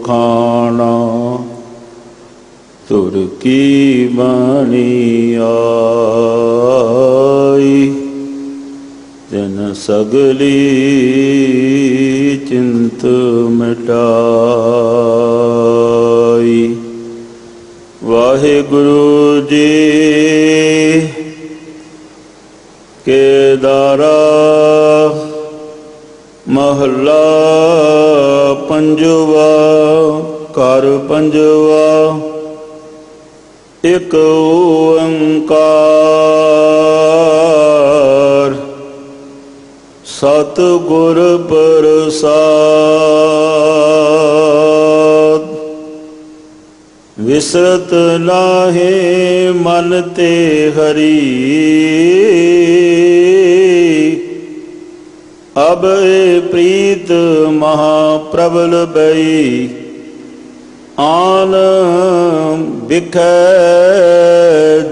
खाना तुर की बाणी आई। तिन सगली चिंत मिटाई। वाहिगुरु जी केदारा महला पंजवा। घर पंजवा एक ओंकार सतगुर प्रसाद। विसरत नाहे मन ते हरि अब प्रीत महाप्रबल बई। आन बिखै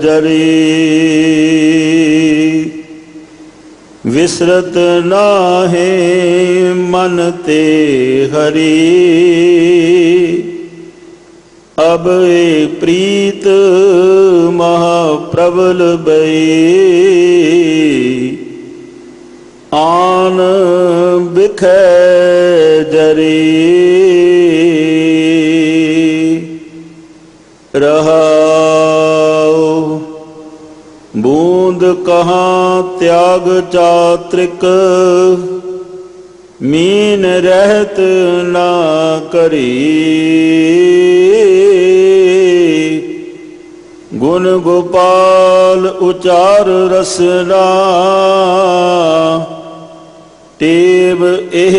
जरी विसरत नाहे मन ते हरि अब प्रीत महाप्रबल बई। आन बिखै जरी रहाओ। बूंद कहाँ त्याग चात्रिक मीन रहत ना करी। गुण गोपाल उचार रसना टेब एह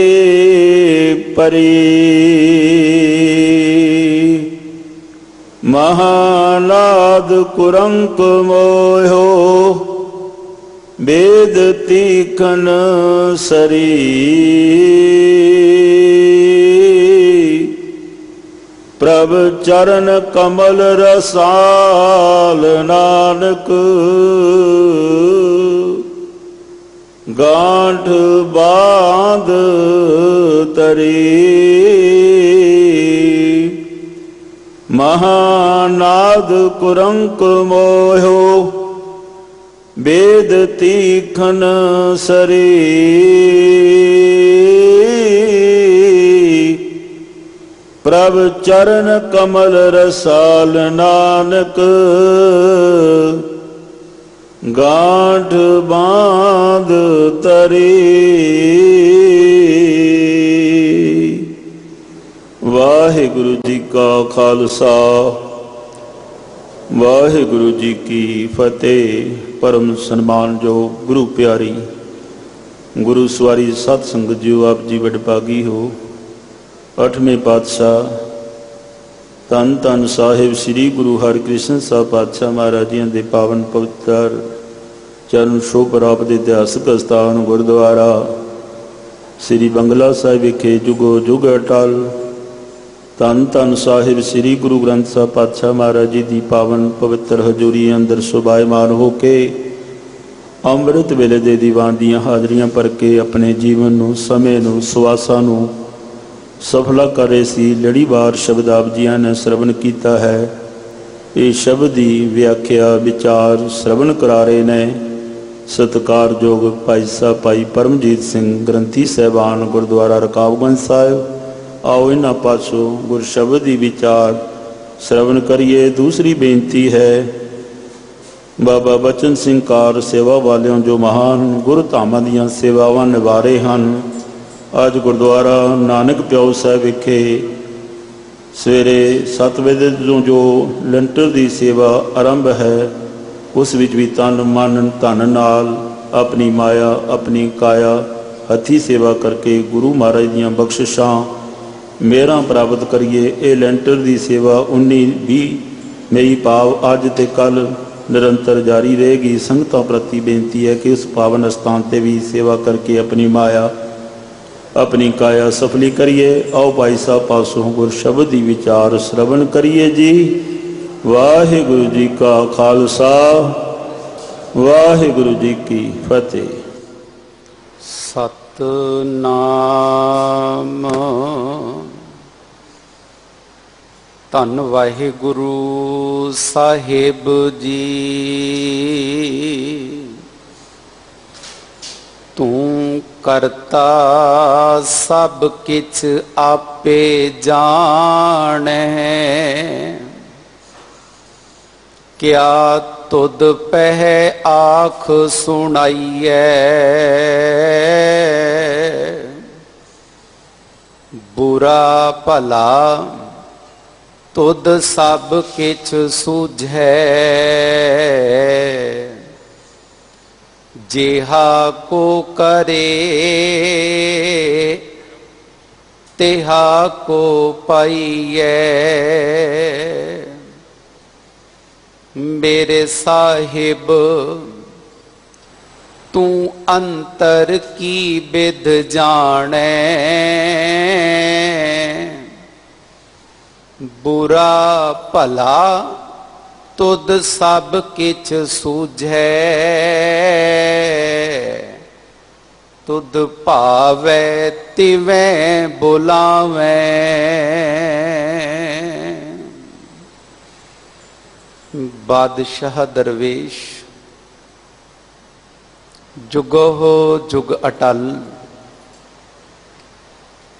परी। महानाद कुरंक मोहो वेद तीखन सरी। प्रभ चरण कमल रसाल नानक गांठ बांध तरी। महानाद कुरंक मोहो वेद तीखन सरी। प्रभ चरण कमल रसाल नानक गांठ बांध तरी। वाहिगुरु जी का खालसा वाहिगुरु जी की फतेह। परम सन्मान जो गुरु प्यारी गुरु सवारी सत संगत जी आप जी वडभागी हो। अठवें पातशाह धन धन साहिब श्री गुरु हरकृष्ण साहब पातशाह महाराज जी के पावन पवित्र चरण छोह प्राप्त इतिहासक स्थान गुरुद्वारा श्री बंगला साहिब विखे जुगो जुग अटल। धन धन साहिब श्री गुरु ग्रंथ साहब पातशाह महाराज जी की पावन पवित्र हजूरी अंदर सुभायमान होके अमृत वेले दे दीवान दियां हाजरियां भर के अपने जीवन नूं समय नूं सुआसां नूं सफला कर रहे सी। लड़ीवार शब्द आप जियां ने श्रवण किया है। ये शब्द की व्याख्या विचार श्रवण करा रहे ने सत्कारयोग भाई साहब भाई परमजीत सिंह ग्रंथी साहबान गुरुद्वारा रकाबगंज साहिब। आओ इन्हां पासों गुर शब्द की विचार श्रवण करिए। दूसरी बेनती है बाबा बचन सिंह कार सेवा वालों जो महान गुरु धामां दीयां सेवावां निभा रहे हैं। अज गुरुद्वारा नानक प्याऊ साहिब विखे सवेरे 7 बजे जो लंटर की सेवा आरंभ है उस विच भी तन मन धन नाल अपनी माया अपनी काया हथी सेवा करके गुरु महाराज दीयां बख्शिशां मेहरां प्राप्त करिए। ये लंटर की सेवा 19-20 मई भाव अज ते कल निरंतर जारी रहेगी। संगतां प्रति बेनती है कि उस पावन स्थान ते भी सेवा करके अपनी माया अपनी काया सफली करिए। आओ भाई साहब पासों गुर शब्द की विचार श्रवण करिए जी। वाहिगुरु जी का खालसा वाहिगुरु जी की फतेह। सतनाम ਧੰਨ ਵਾਹਿਗੁਰੂ ਸਾਹਿਬ ਜੀ। ਤੂੰ ਕਰਤਾ ਸਭ ਕਿਛ ਆਪੇ ਜਾਣੈ, ਕਿਆ ਤੁਧ ਪਹਿ ਆਖ ਸੁਣਾਈਐ। ਬੁਰਾ ਭਲਾ ਤੁਧ ਸਭ ਕਿਛ ਸੂਝੈ, ਜਿਹਾ ਕੋ ਕਰੇ ਤਿਹਾ ਕੋ ਪਾਈਐ। ਮੇਰੇ ਸਾਹਿਬ ਤੂੰ ਅੰਤਰ ਕੀ ਬਿਧ ਜਾਣੈ, ਬੁਰਾ ਭਲਾ ਤੁਧ ਸਭ ਕਿਛ ਸੂਝੈ। ਤੁਧ ਭਾਵੈ ਤਿਵੈ ਬੁਲਾਵੈ। ਬਾਦਸ਼ਾਹ ਦਰਵੇਸ਼ ਜੁਗੋ ਜੁਗ ਅਟਲ,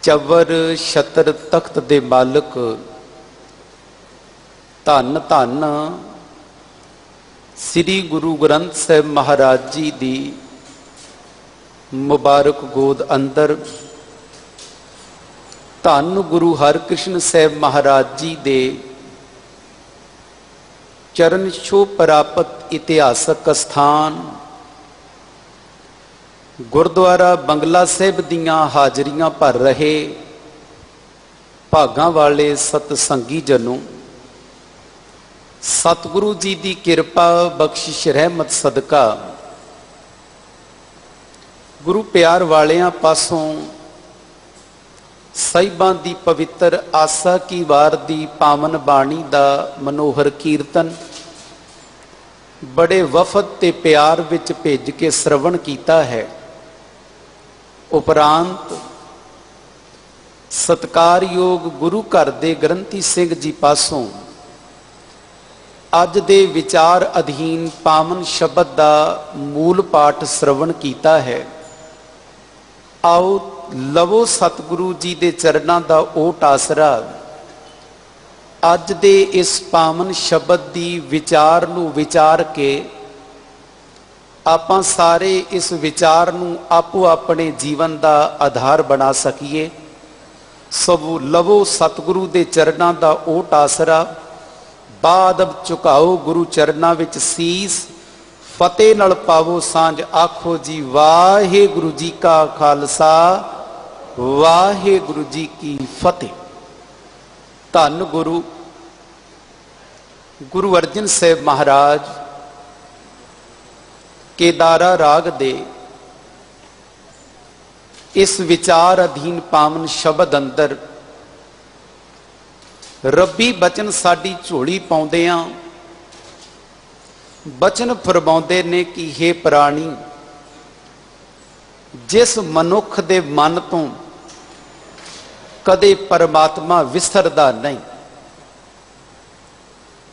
ਚਵਰ ਛਤਰ ਤਖਤ ਦੇ ਮਾਲਕ, ਧੰਨ ਧੰਨ ਸ੍ਰੀ ਗੁਰੂ ਗ੍ਰੰਥ ਸਾਹਿਬ ਮਹਾਰਾਜ ਜੀ ਦੀ ਮੁਬਾਰਕ ਗੋਦ ਅੰਦਰ ਧੰਨ ਗੁਰੂ ਹਰਿਕ੍ਰਿਸ਼ਨ ਸਾਹਿਬ ਮਹਾਰਾਜ ਜੀ ਦੇ ਚਰਨ ਛੋਹ ਪ੍ਰਾਪਤ ਇਤਿਹਾਸਕ ਸਥਾਨ ਗੁਰਦੁਆਰਾ ਬੰਗਲਾ ਸਾਹਿਬ ਦੀਆਂ ਹਾਜ਼ਰੀਆਂ ਭਰ ਰਹੇ ਭਾਗਾਂ ਵਾਲੇ ਸਤਸੰਗੀ ਜਨੋਂ, ਸਤਿਗੁਰੂ ਜੀ ਦੀ ਕਿਰਪਾ ਬਖਸ਼ਿਸ਼ ਰਹਿਮਤ ਸਦਕਾ ਗੁਰੂ ਪਿਆਰ ਵਾਲਿਆਂ ਪਾਸੋਂ ਸਾਹਿਬਾਂ ਦੀ ਪਵਿੱਤਰ ਆਸਾ ਕੀ ਵਾਰ ਦੀ ਪਾਵਨ ਬਾਣੀ ਦਾ ਮਨੋਹਰ ਕੀਰਤਨ ਬੜੇ ਵਫਦ ਤੇ ਪਿਆਰ ਵਿੱਚ ਭੇਜ ਕੇ ਸ਼ਰਵਣ ਕੀਤਾ ਹੈ। ਉਪਰੰਤ ਸਤਿਕਾਰਯੋਗ ਗੁਰੂ ਘਰ ਦੇ ਗ੍ਰੰਥੀ ਸਿੰਘ ਜੀ ਪਾਸੋਂ ਅੱਜ ਦੇ ਵਿਚਾਰ ਅਧੀਨ ਪਾਵਨ ਸ਼ਬਦ ਦਾ ਮੂਲ ਪਾਠ ਸ਼ਰਵਣ ਕੀਤਾ ਹੈ। ਆਓ ਲਵੋ ਸਤਿਗੁਰੂ ਜੀ ਦੇ ਚਰਨਾਂ ਦਾ ਓਟ ਆਸਰਾ। ਅੱਜ ਦੇ ਇਸ ਪਾਵਨ ਸ਼ਬਦ ਦੀ ਵਿਚਾਰ ਨੂੰ ਵਿਚਾਰ ਕੇ ਆਪਾਂ ਸਾਰੇ ਇਸ ਵਿਚਾਰ ਨੂੰ ਆਪੋ ਆਪਣੇ ਜੀਵਨ ਦਾ ਆਧਾਰ ਬਣਾ ਸਕੀਏ। ਸਭ ਲਵੋ ਸਤਿਗੁਰੂ ਦੇ ਚਰਨਾਂ ਦਾ ਓਟ ਆਸਰਾ। ਬਾਦਬ ਝੁਕਾਓ ਗੁਰੂ ਚਰਨਾਂ ਵਿੱਚ ਸੀਸ, ਫਤਿਹ ਨਾਲ ਪਾਵੋ ਸਾਂਝ। ਆਖੋ ਜੀ ਵਾਹਿਗੁਰੂ ਜੀ ਕਾ ਖਾਲਸਾ, ਵਾਹਿਗੁਰੂ ਜੀ ਕੀ ਫਤਿਹ। ਧੰਨ ਗੁਰੂ ਗੁਰੂ ਅਰਜਨ ਸਾਹਿਬ ਮਹਾਰਾਜ ਕੇਦਾਰਾ ਰਾਗ ਦੇ ਇਸ ਵਿਚਾਰ ਅਧੀਨ ਪਾਵਨ ਸ਼ਬਦ ਅੰਦਰ ਰੱਬੀ ਬਚਨ ਸਾਡੀ ਝੋਲੀ ਪਾਉਂਦਿਆਂ ਬਚਨ ਫਰਮਾਉਂਦੇ ਨੇ ਕਿ ਹੇ ਪ੍ਰਾਣੀ, ਜਿਸ ਮਨੁੱਖ ਦੇ ਮਨ ਤੋਂ ਕਦੇ ਪਰਮਾਤਮਾ ਵਿਸਰਦਾ ਨਹੀਂ,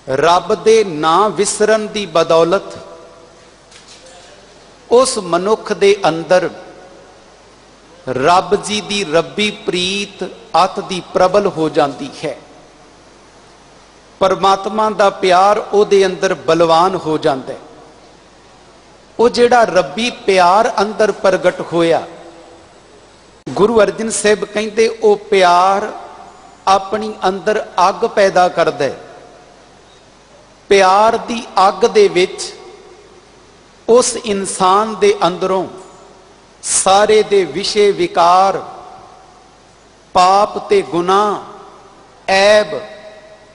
ਰੱਬ ਦੇ ਨਾਂ ਵਿਸਰਨ ਦੀ ਬਦੌਲਤ ਉਸ ਮਨੁੱਖ ਦੇ ਅੰਦਰ ਰੱਬ ਜੀ ਦੀ ਰੱਬੀ ਪ੍ਰੀਤ ਅਤ ਦੀ ਪ੍ਰਬਲ ਹੋ ਜਾਂਦੀ ਹੈ। ਪਰਮਾਤਮਾ ਦਾ ਪਿਆਰ ਉਹਦੇ ਅੰਦਰ ਬਲਵਾਨ ਹੋ ਜਾਂਦਾ ਹੈ। ਉਹ ਜਿਹੜਾ ਰੱਬੀ ਪਿਆਰ ਅੰਦਰ ਪ੍ਰਗਟ ਹੋਇਆ, ਗੁਰੂ ਅਰਜਨ ਸਾਹਿਬ ਕਹਿੰਦੇ ਉਹ ਪਿਆਰ ਆਪਣੀ ਅੰਦਰ ਅੱਗ ਪੈਦਾ ਕਰਦਾ ਹੈ। ਪਿਆਰ ਦੀ ਅੱਗ ਦੇ ਵਿੱਚ ਉਸ ਇਨਸਾਨ ਦੇ ਅੰਦਰੋਂ ਸਾਰੇ ਦੇ ਵਿਸ਼ੇ ਵਿਕਾਰ, ਪਾਪ ਤੇ ਗੁਨਾਹ, ਐਬ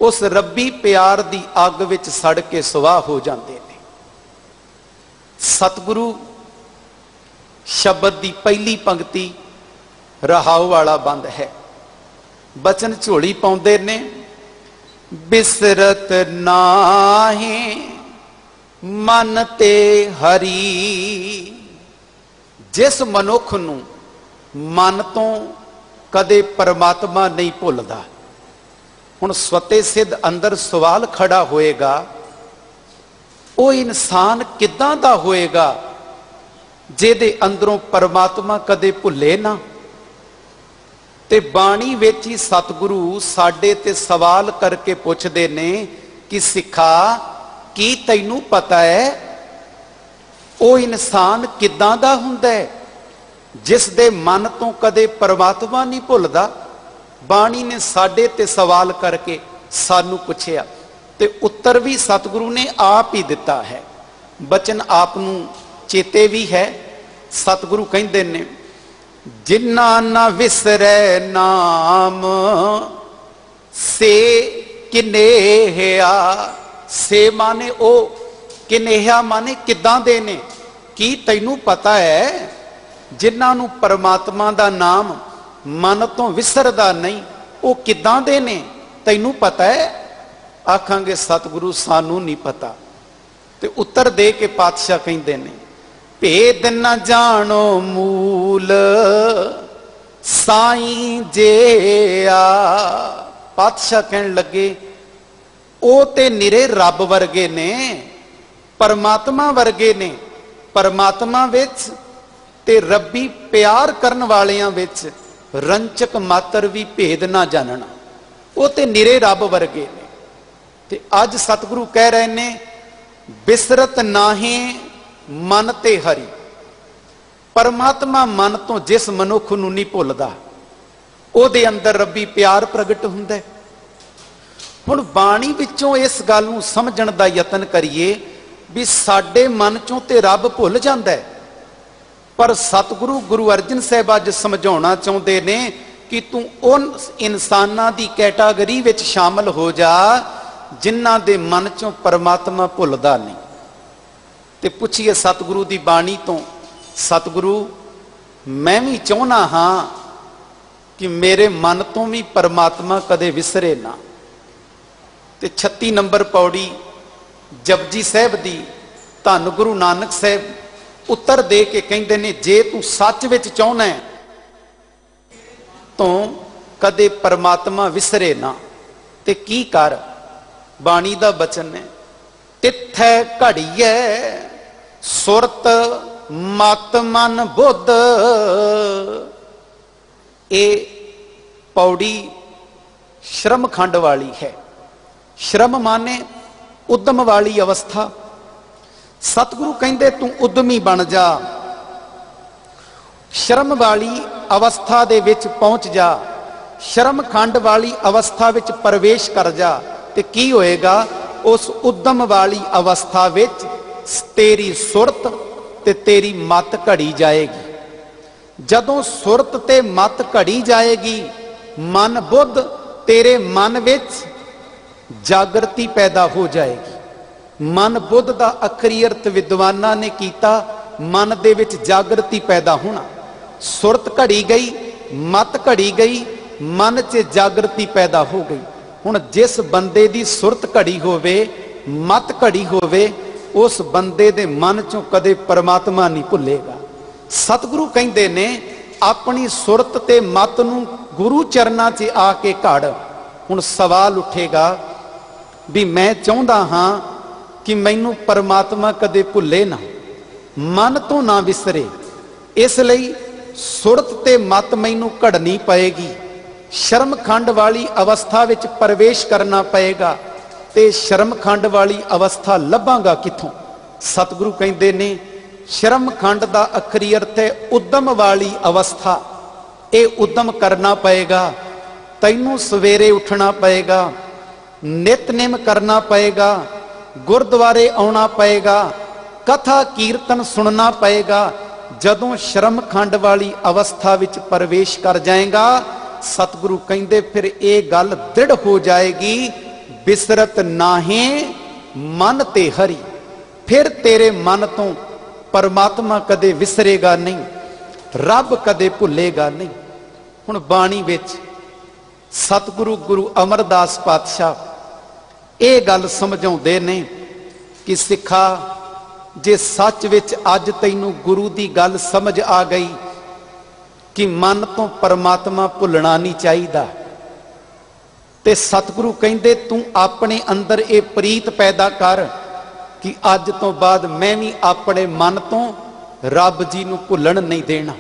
ਉਸ ਰੱਬੀ ਪਿਆਰ ਦੀ ਅੱਗ ਵਿੱਚ ਸੜ ਕੇ ਸੁਆਹ ਹੋ ਜਾਂਦੇ ਨੇ। ਸਤਿਗੁਰੂ ਸ਼ਬਦ ਦੀ ਪਹਿਲੀ ਪੰਕਤੀ ਰਹਾਉ ਵਾਲਾ ਬੰਦ ਹੈ। ਬਚਨ ਝੋਲੀ ਪਾਉਂਦੇ ਨੇ, ਬਿਸਰਤ ਨਾਹੀ ਮਨ ਤੇ ਹਰੀ। ਜਿਸ ਮਨੁੱਖ ਨੂੰ ਮਨ ਤੋਂ ਕਦੇ ਪਰਮਾਤਮਾ ਨਹੀਂ ਭੁੱਲਦਾ, हुण स्वते सिद्ध अंदर सवाल खड़ा होएगा, वो इंसान किदां दा होएगा जिहदे अंदरों परमात्मा कदे भुले ना। ते बाणी विच ही सतगुरु साडे ते सवाल करके पुछदे ने कि सिखा की तैनू पता है वो इंसान किदां दा हुंदा है जिस दे मन तो कदे परमात्मा नहीं भुलदा। बाणी ने साडे ते सवाल करके सानू पुछया ते उत्तर भी सतगुरु ने आप ही दिता है। बचन आप नू चेते भी है। सतगुरु कहंदे ने जिन्ना ना विसरै नाम से किनेहा। से माने ओ, किनेहा माने किदां दे ने। की तैनू पता है जिन्हां नू परमात्मा दा नाम मन तो विसरदा नहीं, वो किदां दे ने तैनू पता है? आखांगे सतगुरु सानू नहीं पता। ते उत्तर दे के पातशाह कहंदे ने भेद न जानो मूल साईं जेआ। पातशाह कहन लगे ओ ते निरे रब वर्गे ने, परमात्मा वर्गे ने। परमात्मा विच ते रब्बी प्यार करन वालियां विच रंचक मात्र भी भेद ना जानना। वो ते निरे रब वर्गे ने। ते अज सतगुरु कह रहे ने बिसरत नाहे मन ते हरि। परमात्मा मन तो जिस मनुख नूं नहीं भुलदा ओदे अंदर रब्बी प्यार प्रगट हुंदा है। हुण बाणी विचों इस गल नूं समझण दा यतन करिए भी साडे मन चों ते रब भुल जांदा है। पर सतगुरु गुरु अर्जन साहिब अज समझाउणा चाहुंदे ने कि तू उन इंसानां दी कैटागरी विच शामिल हो जा जिन्हां दे मन चों परमात्मा भुलदा नहीं। ते पुछिए सतगुरु दी बाणी तो, सतगुरु मैं भी चाहुंदा हां कि मेरे मन तो भी परमात्मा कदे विसरे ना। ते 36 नंबर पौड़ी जपजी साहिब दी धन गुरु नानक साहिब उत्तर दे के कहंदे ने जे तू सच विच चाहुंदा है तो कदे परमात्मा विसरे ना ते की कर। बाणी दा बचन है तिथै घड़ीए सुरत मत मन बुद्ध। ए पौड़ी श्रम खंड वाली है। श्रम माने उद्यम वाली अवस्था। सतगुरु कहंदे तू उद्यमी बन जा, शर्म वाली अवस्था दे विच पहुंच जा, शर्म खंड वाली अवस्था विच प्रवेश कर जा। ते की होएगा? उस उद्यम वाली अवस्था विच तेरी सुरत ते तेरी मत घड़ी जाएगी। जदों सुरत ते मत घड़ी जाएगी, मन बुद्ध तेरे मन विच जागृति पैदा हो जाएगी। मन बुद्ध दा अखरी अर्थ विद्वाना ने कीता मन दे विच जागृति पैदा होना। सुरत घड़ी गई, मत घड़ी गई, मन च जागृति पैदा हो गई। हुण जिस बंदे दी सुरत घड़ी होवे, मत घड़ी होवे, उस बंदे दे मन चों कदे परमात्मा नहीं भुलेगा। सतगुरु कहंदे ने अपनी सुरत ते मत नूं गुरु चरनां च आके घड़। हुण सवाल उठेगा भी मैं चाहुंदा हां कि मैनू परमात्मा कदे भुले ना, मन तो ना विसरे। इसलिए सुरत ते मत मैनू घड़नी पएगी, शर्म खंड वाली अवस्था विच प्रवेश करना पएगा। ते शर्म खंड वाली अवस्था लभांगा किथों? सतगुरु कहंदे ने शर्म खंड दा अखरी अर्थ है उद्यम वाली अवस्था। ये उद्यम करना पएगा। तैनू सवेरे उठना पएगा, नितनेम करना पएगा, गुरुद्वारे आना पएगा, कथा कीर्तन सुनना पएगा। जदों शर्म खंड वाली अवस्था विच प्रवेश कर जाएगा, सतगुरु कहंदे फिर ये गल दृढ़ हो जाएगी, बिसरत नाहे मन ते हरि। फिर तेरे मन तो परमात्मा कदे विसरेगा नहीं, रब कदे भुलेगा नहीं। हुण बाणी विच सतगुरु गुरु अमरदास पातशाह ये गल समझाउंदे ने कि सिखा जे सच विच अज तैनू गुरु दी गल समझ आ गई कि मन तो परमात्मा भुलना नहीं चाहिदा, ते सतगुरु कहंदे तू अपने अंदर ये प्रीत पैदा कर कि अज तो बाद मैं भी अपने मन तो रब जी नूं भुल्लण नहीं देना।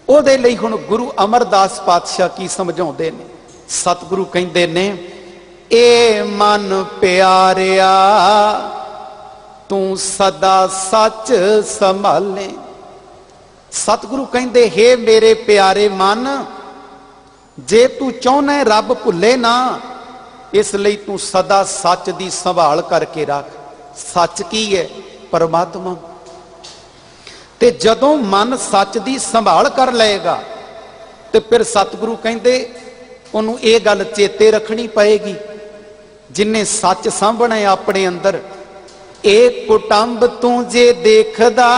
उहदे लई हुण गुरु अमरदास पातशाह की समझाउंदे ने। सतगुरु कहंदे ने ए मन प्यारिया तू सदा सच संभाले। सतगुरु कहंदे हे मेरे प्यारे मन, जे तू चाहना है रब भुले ना, इसलिए तू सदा सच दी संभाल करके रख। सच की है? परमात्मा। ते जदों मन सच दी संभाल कर लेगा ते फिर सतगुरु कहंदे उन्होंने ये गल चेते रखनी पएगी, जिन्हें सच सामभना है अपने अंदर। एक कुटुंब तू जे देखदा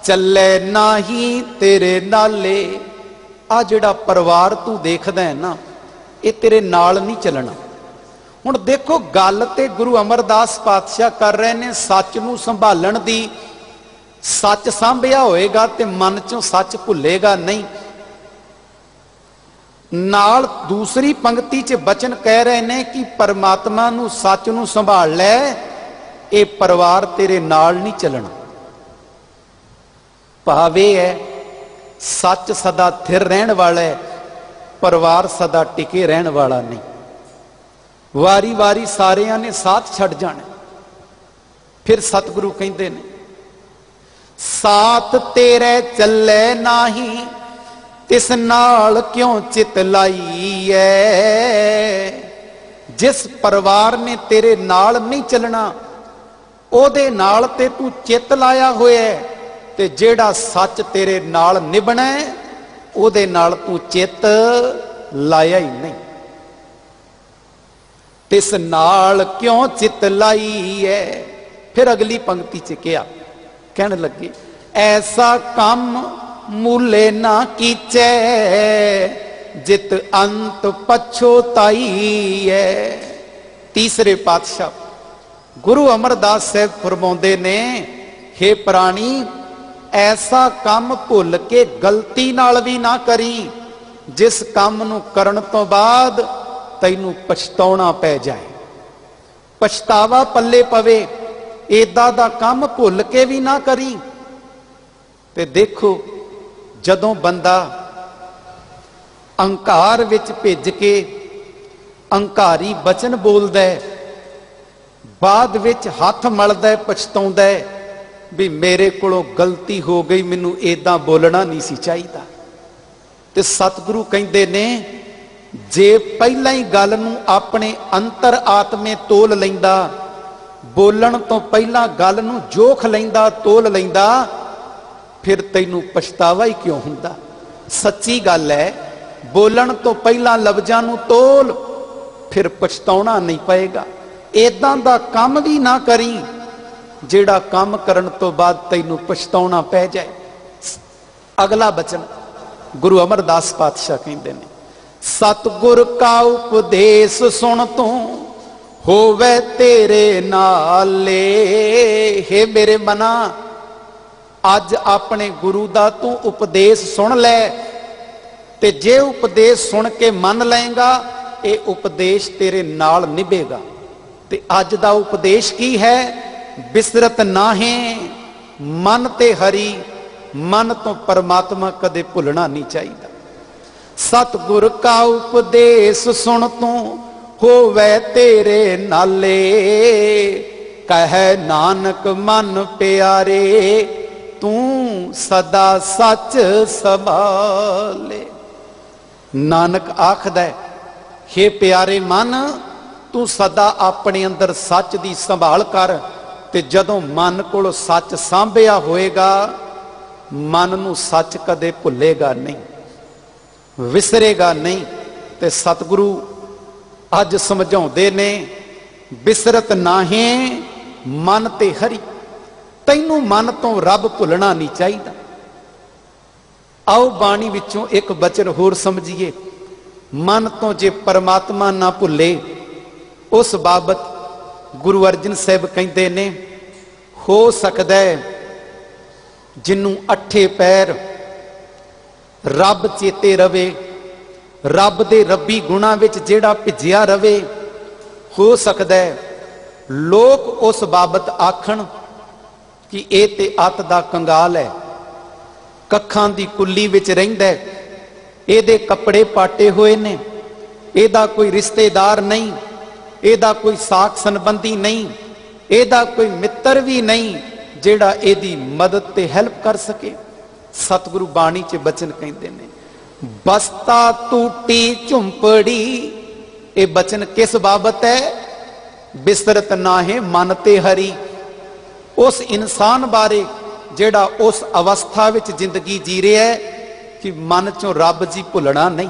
चले नाही तेरे नाले। आ जिहड़ा परिवार तू देखदा है ना, ये तेरे नाल नहीं चलना। हुण देखो गल ते गुरु अमरदास पातशाह कर रहे ने सच नूं संभालण दी। सच सांभिया होएगा ते मन चों सच भुलेगा नहीं। नाल दूसरी पंक्ति च बचन कह रहे ने कि परमात्मा नूं सच नूं संभाल लै, ये परिवार तेरे नाल नहीं चलना। भावे है सच सदा थिर रहन वाला है, परिवार सदा टिके रहन वाला नहीं। वारी वारी सारियां ने साथ छड़ जाना। फिर सतगुरु कहंदे ने साथ तेरे चले नाही तिस नाल क्यों चित लाई है। जिस परिवार ने तेरे नाल नहीं चलना ओदे नाल ते तू चित लाया होया है, ते जेड़ा सच तेरे नाल निभना है ओदे नाल तू चित लाया ही नहीं। तिस नाल क्यों चित लाई है। फिर अगली पंक्ति च क्या कहने लगे, ऐसा काम मूले ना कीचे जित अंत पछोताई है। तीसरे पातशाह गुरु अमरदास साहब फरमाउंदे ने हे प्राणी, ऐसा काम भुल के गलती नाल भी ना करी जिस काम नूं करन तो बाद तैनू पछताउणा पै जाए, पछतावा पल्ले पवे। एदा दा काम भुल के भी ना करी। ते देखो जदों बंदा अंकार विच भिज के अंकारी बचन बोलदा है, बाद विच हथ मलदा है, पछताउंदा है भी मेरे कोलों गलती हो गई, मैनू एदां बोलना नहीं सी चाहिदा। ते सतगुरु कहंदे ने जे पहला ही गल नूं अपने अंतर आत्मे तोल लैंदा, बोलण तो पहला गल नूं जोख लैंदा, तोल लैंदा, फिर तैनू पछतावा ही क्यों हुंदा। सच्ची गल है, बोलण तो पहला लफ्जां नूं तोल, फिर पछताउणा नहीं पएगा। एदां दा काम भी ना करी जेड़ा काम करन तो बाद तैनू पछताउणा पै जाए। अगला बचन गुरु अमरदास पातशाह कहंदे ने सतगुर का उपदेश सुन तू होवे तेरे नाले। हे मेरे मना, अज अपने गुरु दा तू उपदेश सुन ले, ते जे उपदेश सुन के मन लेगा ये उपदेश तेरे नाल निभेगा। ते अज दा उपदेश की है, बिसरत नाहे मन ते हरी, मन तो परमात्मा कदे भुलना नहीं चाहिए। सतगुर का उपदेश सुन तू होवे तेरे नाले, कह नानक मन प्यारे तू सदा सच संभाले। नानक आखदा हे प्यारे मन, तू सदा अपने अंदर सच दी संभाल कर, ते जदों मन कोल सच सांभिया होएगा, मन नू सच कदे भुलेगा नहीं, विसरेगा नहीं। ते सतगुरु अज समझाउंदे ने बिसरत नाहे मन ते हरी, तैनू मन तो रब भुलना नहीं चाहिए। आओ बाणी विचों एक बचन होर समझिए। मन तो जे परमात्मा ना भुले, उस बाबत गुरु अर्जन साहब कहते ने हो सकता है जिन्नू अठे पैर रब चेते रवे, रब दे रब्बी गुणां विच जिहड़ा भिजिया रवे, हो सकदा है लोग उस बाबत आखण कि ये ते अत दा कंगाल है, कखां दी कुल्ली विच रहिंदा है, इहदे कपड़े पाटे होए ने, इहदा कोई रिश्तेदार नहीं, इहदा कोई साख संबंधी नहीं, इहदा कोई मित्र भी नहीं जिहड़ा इहदी मदद ते हेल्प कर सके। सतगुरु बाणी च बचन कहते ने, बस्ता टूटी झुंपड़ी, ये बचन किस बाबत है? बिसरत नाहे मन ते हरी, उस इंसान बारे जिहड़ा उस अवस्था विच जिंदगी जी रहा है कि मन चों रब जी भुलना नहीं,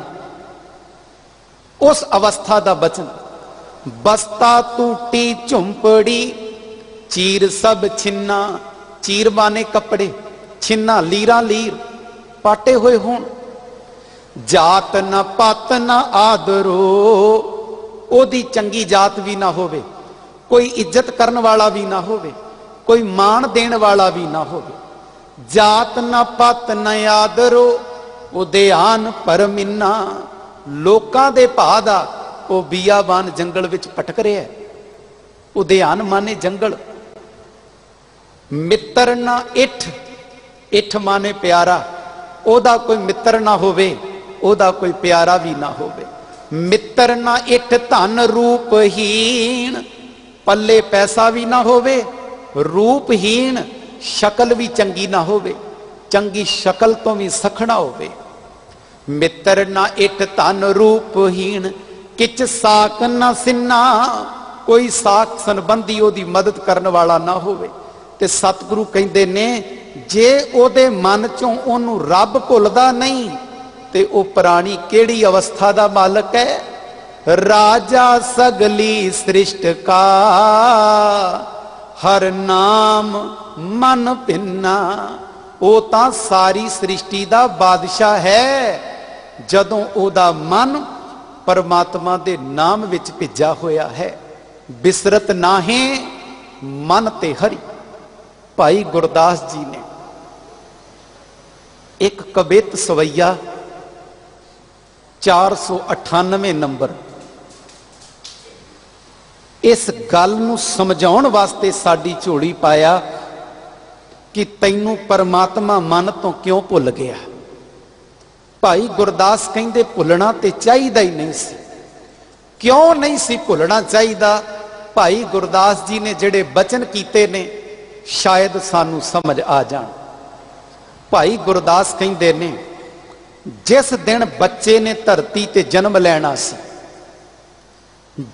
उस अवस्था दा बचन। बस्ता टूटी झुंपड़ी, चीर सब छिन्ना, चीर माने कपड़े, छिन्ना लीरा लीर पाटे हुए होण, जात न पत न आदरो, ओदी चंगी जात भी ना होवे, कोई इज्जत करन वाला भी ना होवे, कोई मान देण वाला भी ना होवे, जात न पत न आदरो, ओदे आन परमिन्ना, लोकां दे भाऽ दा ओ बियाबान जंगल विच भटक रहा है, उद्यान माने जंगल। मित्र ना इठ, इठ माने प्यारा, ओदा कोई मित्र ना होवे, ओदा कोई प्यारा भी ना होवे। मित्र ना इठ धन रूपहीन, पल्ले पैसा भी ना होवे, रूपहीन शक्ल भी चंगी ना होवे, चंगी शक्ल तो भी सखना होवे। मित्र ना इठ धन रूपहीन, किच साक ना सिन्ना, कोई साख संबंधी ओदी मदद करने वाला ना होवे। ते सतगुरु कहंदे ने, जे ओदे मन चों ओनू रब भुलदा नहीं ते ओ प्राणी केड़ी अवस्था दा मालक है? राजा सगली सृष्ट का, हर नाम मन भिन्ना, ओ तां सारी सृष्टि दा बादशाह है जदों ओदा मन परमात्मा दे नाम विच भिजा होया है। बिसरत नाहे मन ते हरि। भाई गुरदास जी ने एक कवित सवैया 498 नंबर, इस गल नूं समझाउण वास्ते साडी झोली पाया कि तैनू परमात्मा मन तो क्यों भुल गया। भाई गुरदास कहंदे भुलना ते चाहिदा ही नहीं सी। क्यों नहीं सी भुलना चाहिदा? भाई गुरदास जी ने जिहड़े बचन कीते ने शायद सानू समझ आ जाण। भाई गुरदास कहंदे ने, जिस दिन बच्चे ने धरती ते जन्म लैना सी,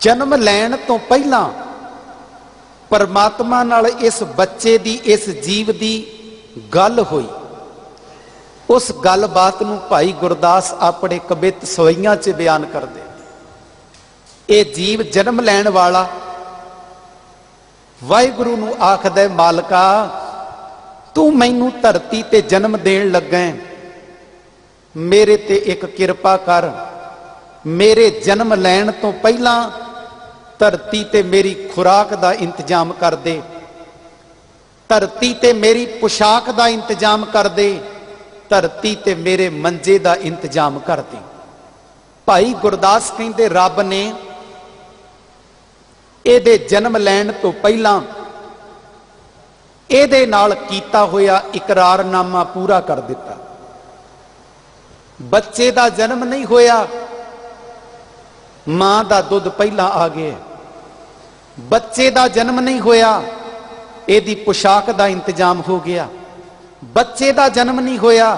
जन्म लैण तो पहला परमात्मा नाल इस बच्चे दी, इस जीव दी गल हुई। उस गल बात नूं भाई गुरदास अपने कवित सवैयां च बयान करदे। ये जीव जन्म लैण वाला वाहिगुरु नूं आखदा, मालका तू मैनू धरती ते जन्म देण लगा, मेरे ते एक किरपा कर, मेरे जन्म लैण तो पहला धरती ते मेरी खुराक दा इंतजाम कर दे, धरती ते मेरी पोशाक दा इंतजाम कर दे, धरती ते मेरे मंजे दा इंतजाम कर दे। भाई गुरदास कहंदे, रब ने ਇਹਦੇ जन्म लैण तो पहला ਇਹਦੇ नाल कीता होया इकरारनामा पूरा कर दिता। बच्चे दा जन्म नहीं होया, मां दा दुध पहला आ गया। बच्चे दा जन्म नहीं होया, ਇਹਦੀ पोशाक दा इंतजाम हो गया। बच्चे दा जन्म नहीं होया,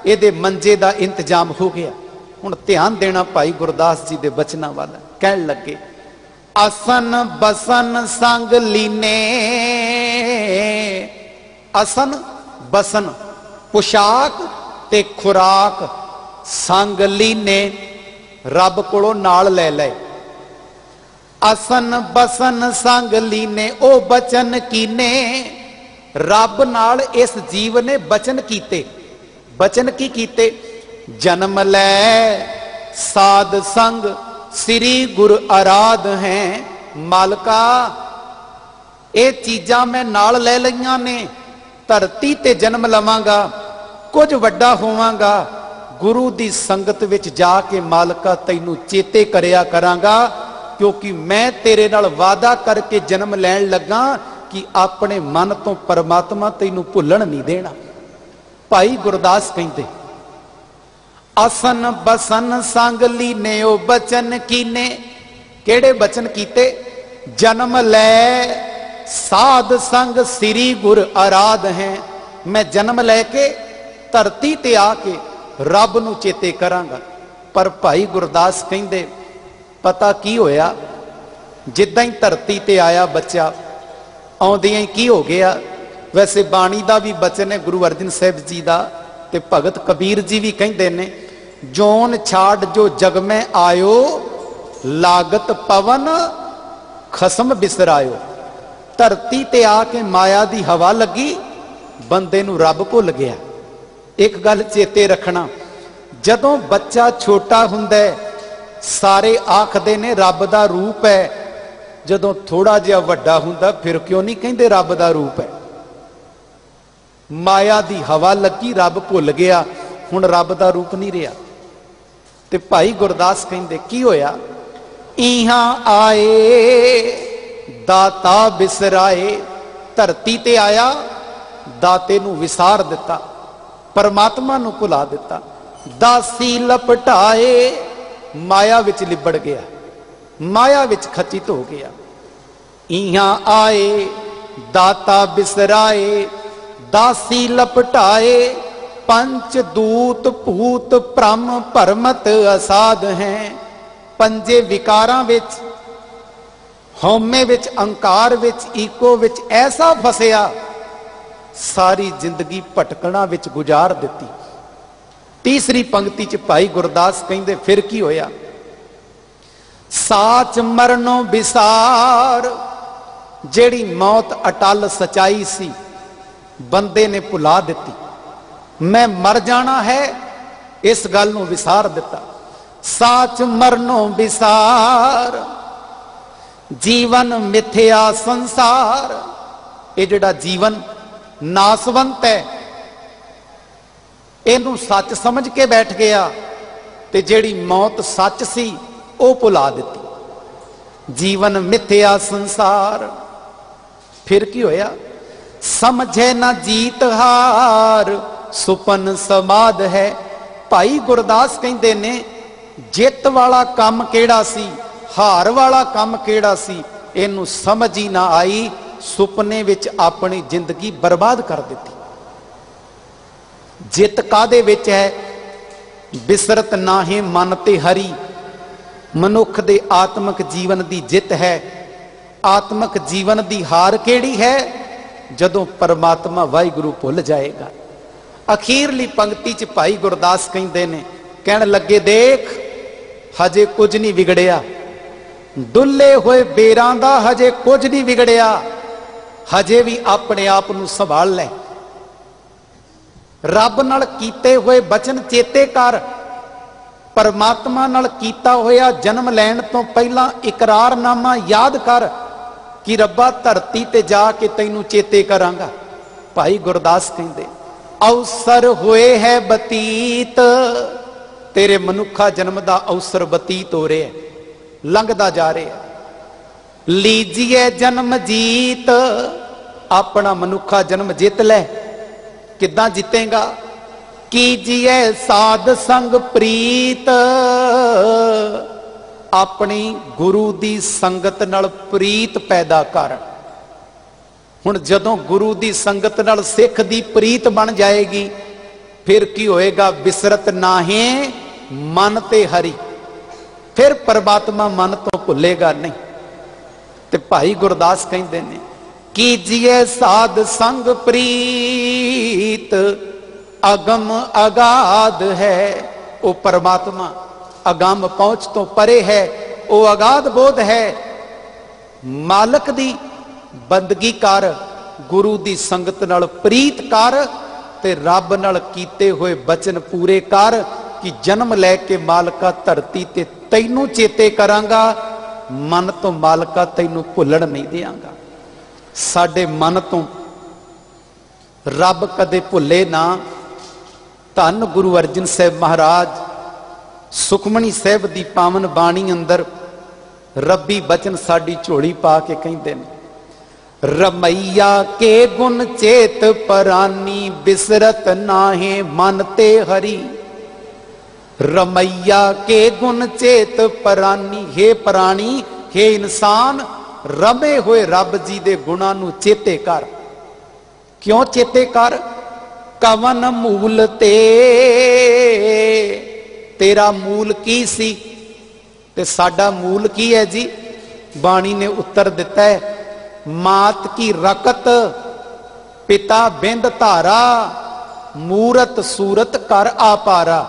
ਇਹਦੇ मंजे दा इंतजाम हो गया। हुण ध्यान देना भाई गुरदास जी दे बचना वाला। कहण लगे, असन बसन संग लीने, असन बसन पोशाक ते खुराक संग लीने, रब कोलों नाल ले ले। असन बसन संग लीने, ओ बचन कीने, रब नाल इस जीव ने बचन कीते। बचन की कीते? जन्म लै साध संग श्री गुरु आराध हैं। मालका ये चीजां मैं नाल ले लईयां ने, धरती ते जन्म लवांगा, कुछ वड्डा होवांगा, गुरु दी संगत विच जाके मालका तैनू चेते करया करांगा, क्योंकि मैं तेरे नाल वादा करके जन्म लैण लगा कि अपने मन तो परमात्मा तैनू भुल्लण नहीं देना। भाई गुरदास कहते असन बसन संग लीने ओ बचन कीने। केड़े बचन कीते? जन्म लै साध संग श्री गुर आराध हैं। मैं जन्म लैके धरती ते आके रब नू चेते करांगा। पर भाई गुरदास कहंदे पता की होया, जिद्दां ही धरती ते आया बच्चा, आउंदियां ही की हो गया। वैसे बाणी दा भी बचन है गुरु अर्जन साहिब जी दा, ते भगत कबीर जी भी कहंदे ने, जोन छाड़ जो जग में आयो, लागत पवन खसम बिसरायो। धरती ते आके माया दी हवा लगी, बंदे नू रब भुल गया। एक गल चेते रखना, जदों बच्चा छोटा हुंदा सारे आखदे ने रब दा रूप है, जदों थोड़ा जिहा वड्डा हुंदा फिर क्यों नहीं कहंदे रब दा रूप है। माया दी हवा लगी, रब भुल गया, हुण रब दा रूप नहीं रहा। ते भाई गुरदास कहंदे की होया? इहां आए दाता बिसराए। धरती ते आया, दाते नू विसार दिता, परमात्मा नू भुला दिता। दासी लपटाए, माया विच लिबड़ गया, माया विच खचित हो गया। इहां आए दाता बिसराए, दासी लपटाए। पंच दूत भूत भ्रम भरमत असाध हैं। पंजे विकारां विच, हौमे विच, अंकार विच, ईको विच ऐसा फसिया, सारी जिंदगी भटकना विच गुजार दिती। तीसरी पंक्ति च भाई गुरदास कहंदे फिर की होया? साच मरनो विसार। जेड़ी मौत अटल सच्चाई सी, बंदे ने भुला दिती। मैं मर जाना है, इस गल नूं विसार दिता। साच मरनो विसार, जीवन मिथ्या संसार। ये जिहड़ा जीवन नासवंत है, इनू सच समझ के बैठ गया, ते जिहड़ी मौत सच सी वो भुला दिती। जीवन मिथ्या संसार। फिर की होया? समझे ना जीत हार, सुपन समाद है। भाई गुरदास कहंदे ने जित वाला काम केड़ा सी, हार वाला काम केड़ा सी, इनू समझ ही ना आई। सुपने विच अपनी जिंदगी बर्बाद कर दिती। जित कादे विच है? बिसरत नाहे मन ते हरी। मनुख दे आत्मक जीवन दी जित है। आत्मक जीवन दी हार केड़ी है? जदों परमात्मा वाहिगुरू भुल जाएगा। अखीरली पंक्ति च भाई गुरदास कहंदे ने, कहण लगे देख हजे कुछ नहीं बिगड़िया। डुले हुए बेरां दा हजे कुछ नहीं बिगड़िया। हजे भी अपने आप नूं संभाल लै। रब नाल कीते हुए बचन चेते कर। परमात्मा नाल कीता होया जन्म लैण तो पहला इकरारनामा याद कर कि रब्बा धरती ते जाके तैनू चेते करांगा। भाई गुरदास कहंदे अवसर होए है बतीत। तेरे मनुखा जन्म दा अवसर बतीत हो रहा है, लंघदा जा रहा है। लीजिए जन्म जीत। अपना मनुखा जन्म जित लै। किदां जितेगा? कीजिए साध संग प्रीत। अपनी गुरु दी संगत नाल प्रीत पैदा कर। हुण जदों गुरु दी संगत नाल सिख दी प्रीत बन जाएगी, फिर की होएगा? बिसरत नाहे मन ते हरी। फिर परमात्मा मन तो भुलेगा नहीं। ते भाई गुरदास कहंदे ने कीजिए साध संग प्रीत। अगम अगाध है। वो परमात्मा अगम पहुंच तो परे है, वो अगाध बोध है। मालक दी बंदगी कर, गुरु दी संगत नाल प्रीत कर, ते रब नाल कीते हुए बचन पूरे कर कि जन्म लैके मालका धरती ते तैनू चेते करांगा, मन तो मालका तैनू भुलण नहीं देंगा। साडे मन तो रब कदे भुले ना, धन गुरु अर्जन साहब महाराज सुखमनी साहब की पावन बाणी अंदर रब्बी बचन साडी झोली पा के कहते हैं, रमैया के गुण चेत परानी बिसरत नाहे मन ते हरी। रमैया के गुण चेत परानी, हे प्राणी हे इंसान रमे हुए रब जी दे गुणां नूं चेते कर। क्यों चेते कर? कवन मूल ते, तेरा मूल की सी ते साडा मूल की है जी? बाणी ने उत्तर दिता है, मात की रकत पिता बिंद धारा मूरत सूरत कर आपारा।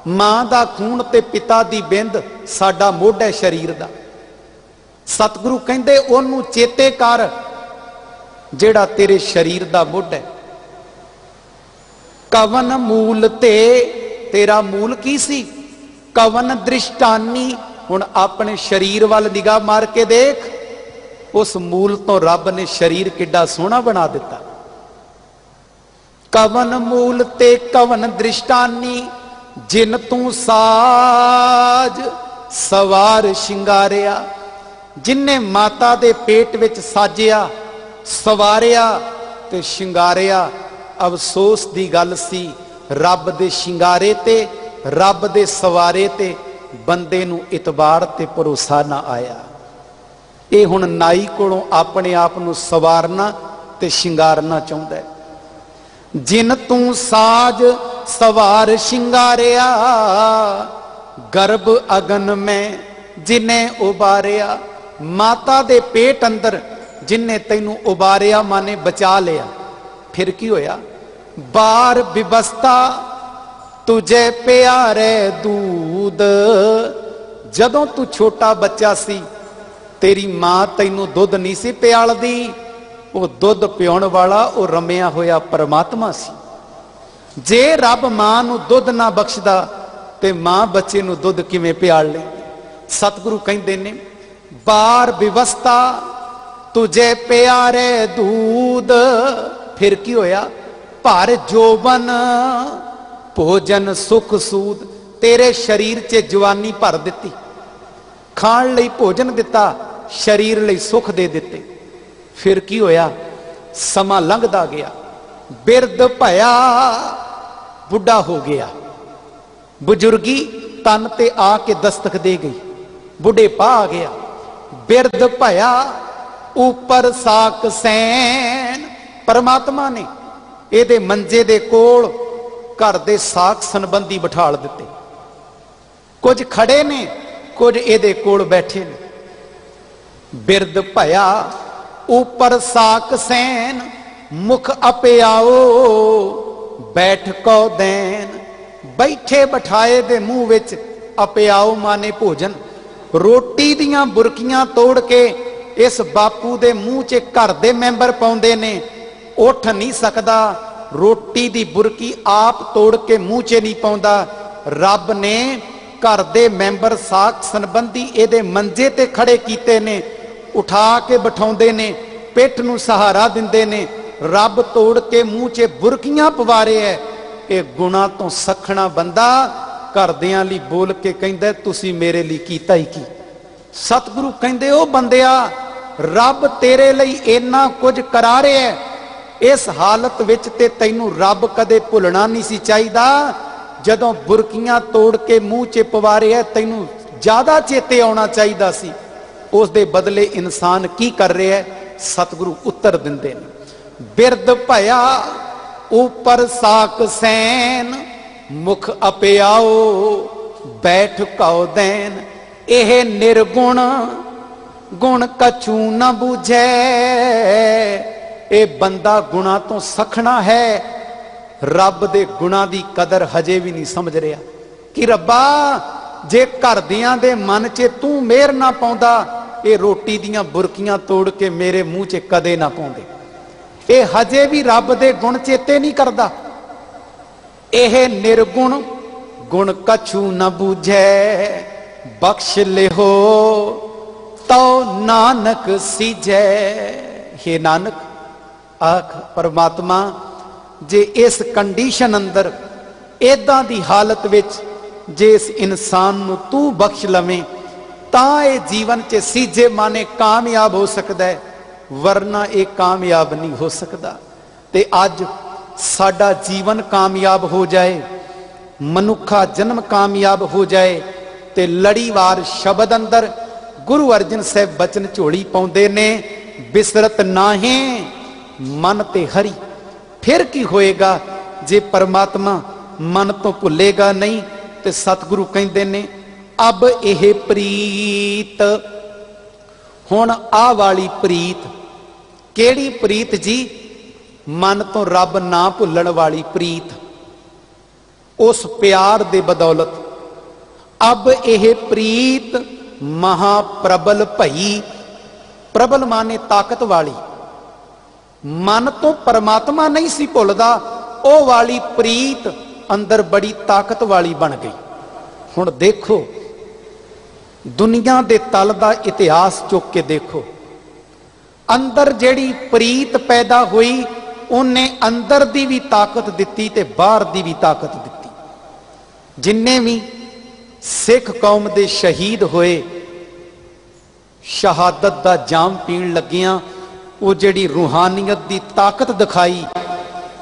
मां दा खून ते पिता दी बिंद साडा मोढ है शरीर दा। सतगुरु कहंदे ओनू चेते कर जेड़ा तेरे शरीर दा मोढ है। कवन मूल ते, तेरा मूल की सी? कवन दृष्टानी, हुण अपने शरीर वाल निगाह मार के देख, उस मूल तो रब ने शरीर किड्डा सोहना बना दिता। कवन मूल ते कवन दृष्टानी, जिन तू साज सवार शिंगारिया। जिन्ने माता दे पेट विच साजिया सवारिया ते शिंगारिया। अफसोस दी गल सी, रब दे शिंगारे ते रब दे सवारे ते बंदे नू इतबार ते भरोसा ना आया। ये हुण नाई कोलों अपने आप नू सवारना ते शिंगारना चाहुंदा है। जिन तू साज सवार शिंगारिया, गर्भ अगन में जिन्हें उबारिया। माता दे पेट अंदर जिन्हें तैनू उबारिया माने बचा लिया। फिर की होया? बार विवस्ता तुझे प्यारे दूध। जदों तू छोटा बच्चा सी तेरी मां तैनू दुध नहीं सी पियालदी, वो दुध पियाउण वाला वो रमिया होया परमात्मा सी। जे रब मां नू दुध ना बख्शदा ते मां बच्चे नू दुध किवें पियाल ले? सतगुरु कहंदे ने, बार विवस्ता तुझे प्यारे दूध। फिर की होया? भर जोबन भोजन सुख सूद। तेरे शरीर च जवानी भर दिती, खाण लई भोजन दिता, शरीर लई सुख दे दिते। फिर की होया? समा लंघदा गया, बिरद भया बुढ़ा हो गया। बुजुर्गी तन ते आके दस्तक दे गई, बुढ़ेपा आ गया। बिरद भया ऊपर साक सैन। परमात्मा ने एदे मंजे दे कोल घर दे साक संबंधी बिठाल दिते। कुछ खड़े ने, कुछ एदे कोल बैठे ने। बिरद भया ऊपर साक सैन, मुख अपयाओ बैठ को दैन। बैठे बिठाए दे मुंह विच अपयाओ माने भोजन। रोटी दियां बुरकियां तोड़ के इस बापू दे मुंह च घर दे मैंबर पाउंदे ने। उठ नहीं सकदा, रोटी दी बुरकी आप तोड़ के मुंह च नहीं पाउंदा। रब ने घर दे मैंबर साक संबंधी एदे मंजे ते खड़े कीते ने, उठा के बिठाउंदे ने, पिठ नूं सहारा दिंदे ने। रब तोड़ के मुंह च बुरकियां पवा रहे है। ये गुणा तो सखना बंदा घरदियां लई बोल के कहंदा तुसी मेरे लिए कीता ही की। सतगुरु कहंदे ओ बंदिया, रब तेरे लिए इन्ना कुछ करा रहे है, इस हालत विच ते तैनू रब कदे भुलना नहीं सी चाहिदा। जदों बुरकियां तोड़ के मुंह च पवा रहे है, तैनू ज्यादा चेते आउणा चाहिदा सी। उस दे बदले इंसान की कर रहा है? सतगुरु उत्तर दिंदे ने, बिरद भया ऊपर साक सैन, मुख अपयाओ बैठ कौ दैन। एह निर्गुण गुण कछू न बूझे। ए बंदा गुणा तो सखना है, रब दे गुणा दी कदर हजे भी नहीं समझ रहा। कि रब्बा जे घर दियां दे मन च तू मेहर ना पाउंदा, ये रोटी दियां बुरकियां तोड़ के मेरे मुंह च कदे ना पाउंदे। ये हजे भी रब दे गुण चेते नहीं करदा। एह निर्गुण गुण कछू न बूझे, बख्श ले हो तो नानक सीजे। हे नानक आख परमात्मा, जे इस कंडीशन अंदर इदां दी हालत विच जे इस इंसान नूं तू बख्श लवें तां ये जीवन च सीजे माने कामयाब हो सकता है, वरना ये कामयाब नहीं हो सकता। ते अज साडा जीवन कामयाब हो जाए, मनुखा जन्म कामयाब हो जाए, ते लड़ीवार शब्द अंदर गुरु अर्जन साहब बचन झोली पाउंदे ने, बिसरत नाहे मन ते हरि। फिर की होएगा जे परमात्मा मन तो भुलेगा नहीं। ते सतगुरु कहंदे ने अब यह प्रीत, हुण आ वाली प्रीत, केड़ी प्रीत जी? मन तो रब ना भुलण वाली प्रीत, उस प्यार दे बदौलत अब यह प्रीत महाप्रबल भई। प्रबल माने ताकत वाली, मन तो परमात्मा नहीं सी भुलदा, ओ वाली प्रीत अंदर बड़ी ताकत वाली बन गई। हुण देखो दुनिया दे तल दा इतिहास चुक के देखो, अंदर जेड़ी प्रीत पैदा हुई उन्हें अंदर दी भी ताकत दिती ते बाहर दी भी ताकत दिती। जिन्ने भी सिख कौम दे शहीद होए, शहादत दा जाम पीण लगियां, वो जेड़ी रूहानियत दी ताकत दिखाई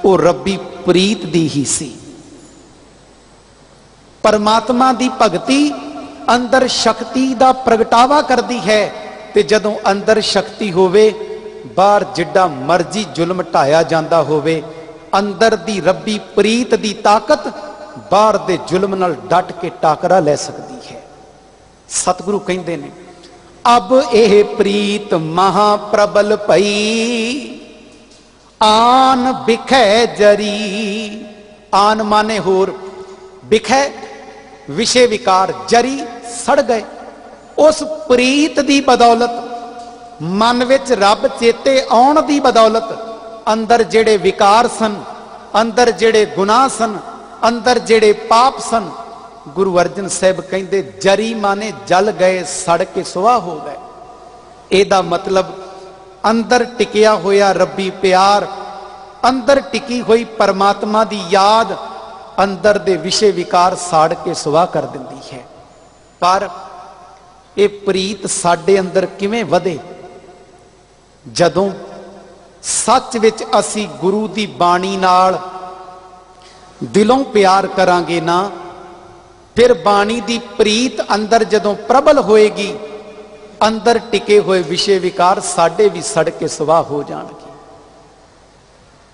वो रब्बी प्रीत दी ही सी। परमात्मा दी भगती अंदर शक्ति दा प्रगटावा करदी है, ते जदों अंदर शक्ति होवे बाहर जिड्डा मर्जी जुल्म ढाया जांदा होवे, अंदर दी रब्बी प्रीत दी ताकत बाहर दे जुल्म नाल डट के टाकरा लै सकदी है। सतगुरु कहंदे ने अब यह प्रीत महाप्रबल भई, आन बिखै जरी। आन माने होर, बिखै विषय विकार, जरी सड़ गए। उस प्रीत दी बदौलत, मन विच रब चेते आउण दी बदौलत, अंदर जेड़े विकार सन, अंदर जेड़े गुनाह सन, अंदर जेड़े पाप सन, गुरु अर्जन साहब कहंदे जरी माने जल गए, सड़ के सुआह हो गए। एदा मतलब अंदर टिकिया होया रब्बी प्यार, अंदर टिकी हुई परमात्मा दी याद, अंदर दे विषय विकार साड़ के सुआह कर दिंदी है। पर ये प्रीत साडे अंदर किवें वधे? जदों सच विच असी गुरु दी बाणी नाल दिलों प्यार करांगे ना, फिर बाणी दी प्रीत अंदर जदों प्रबल होएगी, अंदर टिके हुए विषय विकार साडे भी सड़ के सुआह हो जाणगे।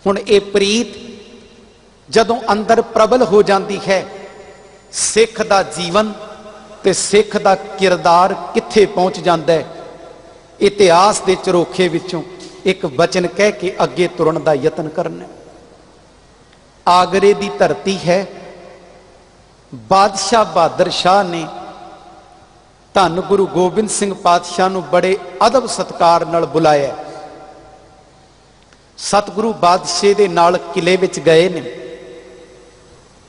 हुण ये प्रीत जदों अंदर प्रबल हो जाती है, सिख दा जीवन ते सिख दा किरदार कित्थे पहुंच जाता है। इतिहास दे झरोखे विचों एक वचन कह के अगे तुरन दा यतन करना। आगरे दी धरती है, बादशाह बहादुर शाह ने धन गुरु गोबिंद सिंह पातशाह नूं बड़े अदब सत्कार नाल बुलाया। सतगुरु बादशाह दे नाल किले विच गए ने,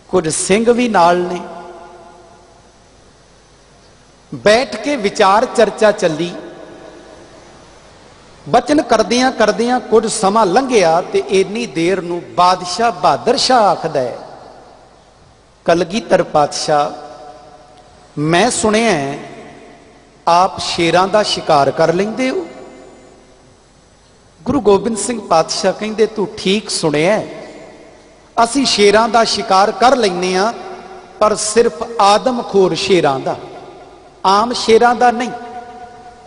कुछ सिंह भी नाल ने। बैठ के विचार चर्चा चली। बचन करदियां करदियां कुछ समा लंघिया ते इन्नी देर नूं बादशाह बहादुर शाह आखदा है, कलगीधर पातशाह, मैं सुनिया आप शेरां दा शिकार कर लेंदे हो। गुरु गोबिंद सिंह पातशाह कहंदे तू ठीक सुनिया, असी शेरां दा शिकार कर लैने आ, पर सिर्फ आदमखोर शेरां दा, आम शेरां दा नहीं।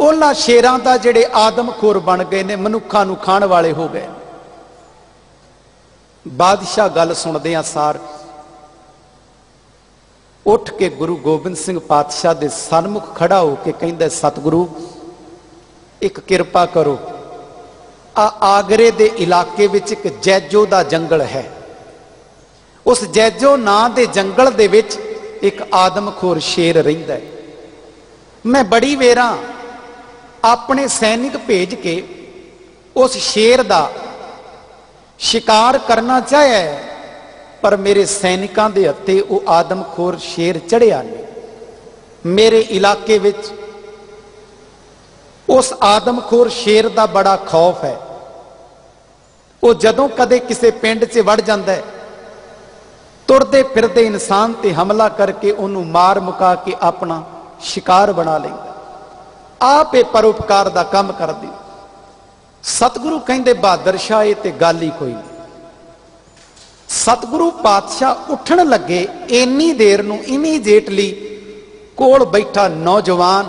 उन्हां शेरां दा जिहड़े आदमखोर बन गए ने, मनुखां नूं खाण वाले हो गए। बादशाह गल सुनदियां सार उठ के गुरु गोबिंद सिंह पातशाह दे सन्मुख खड़ा होके कहंदा, सतगुरु एक किरपा करो, आगरे दे इलाके विच एक जैजो दा जंगल है, उस जैजो नां दे जंगल दे विच एक आदमखोर शेर रहिंदा है। मैं बड़ी वेरा अपने सैनिक भेज के उस शेर दा शिकार करना चाहे, पर मेरे सैनिकां दे हत्थे वो आदमखोर शेर चढ़िया नहीं। मेरे इलाके विच उस आदमखोर शेर दा बड़ा खौफ है। वो जदों कदे किसी पिंड च वड़ जांदा है तुरदे फिरदे इंसान ते हमला करके उन्होंने मार मुका के अपना शिकार बना लेंगे। आप ये परोपकार का काम कर दे। सतगुरु कहते बहादुर शाह ये ते गल ही कोई नहीं। सतगुरु पातशाह उठन लगे इन्नी देर नूं इमीडिएटली कोल बैठा नौजवान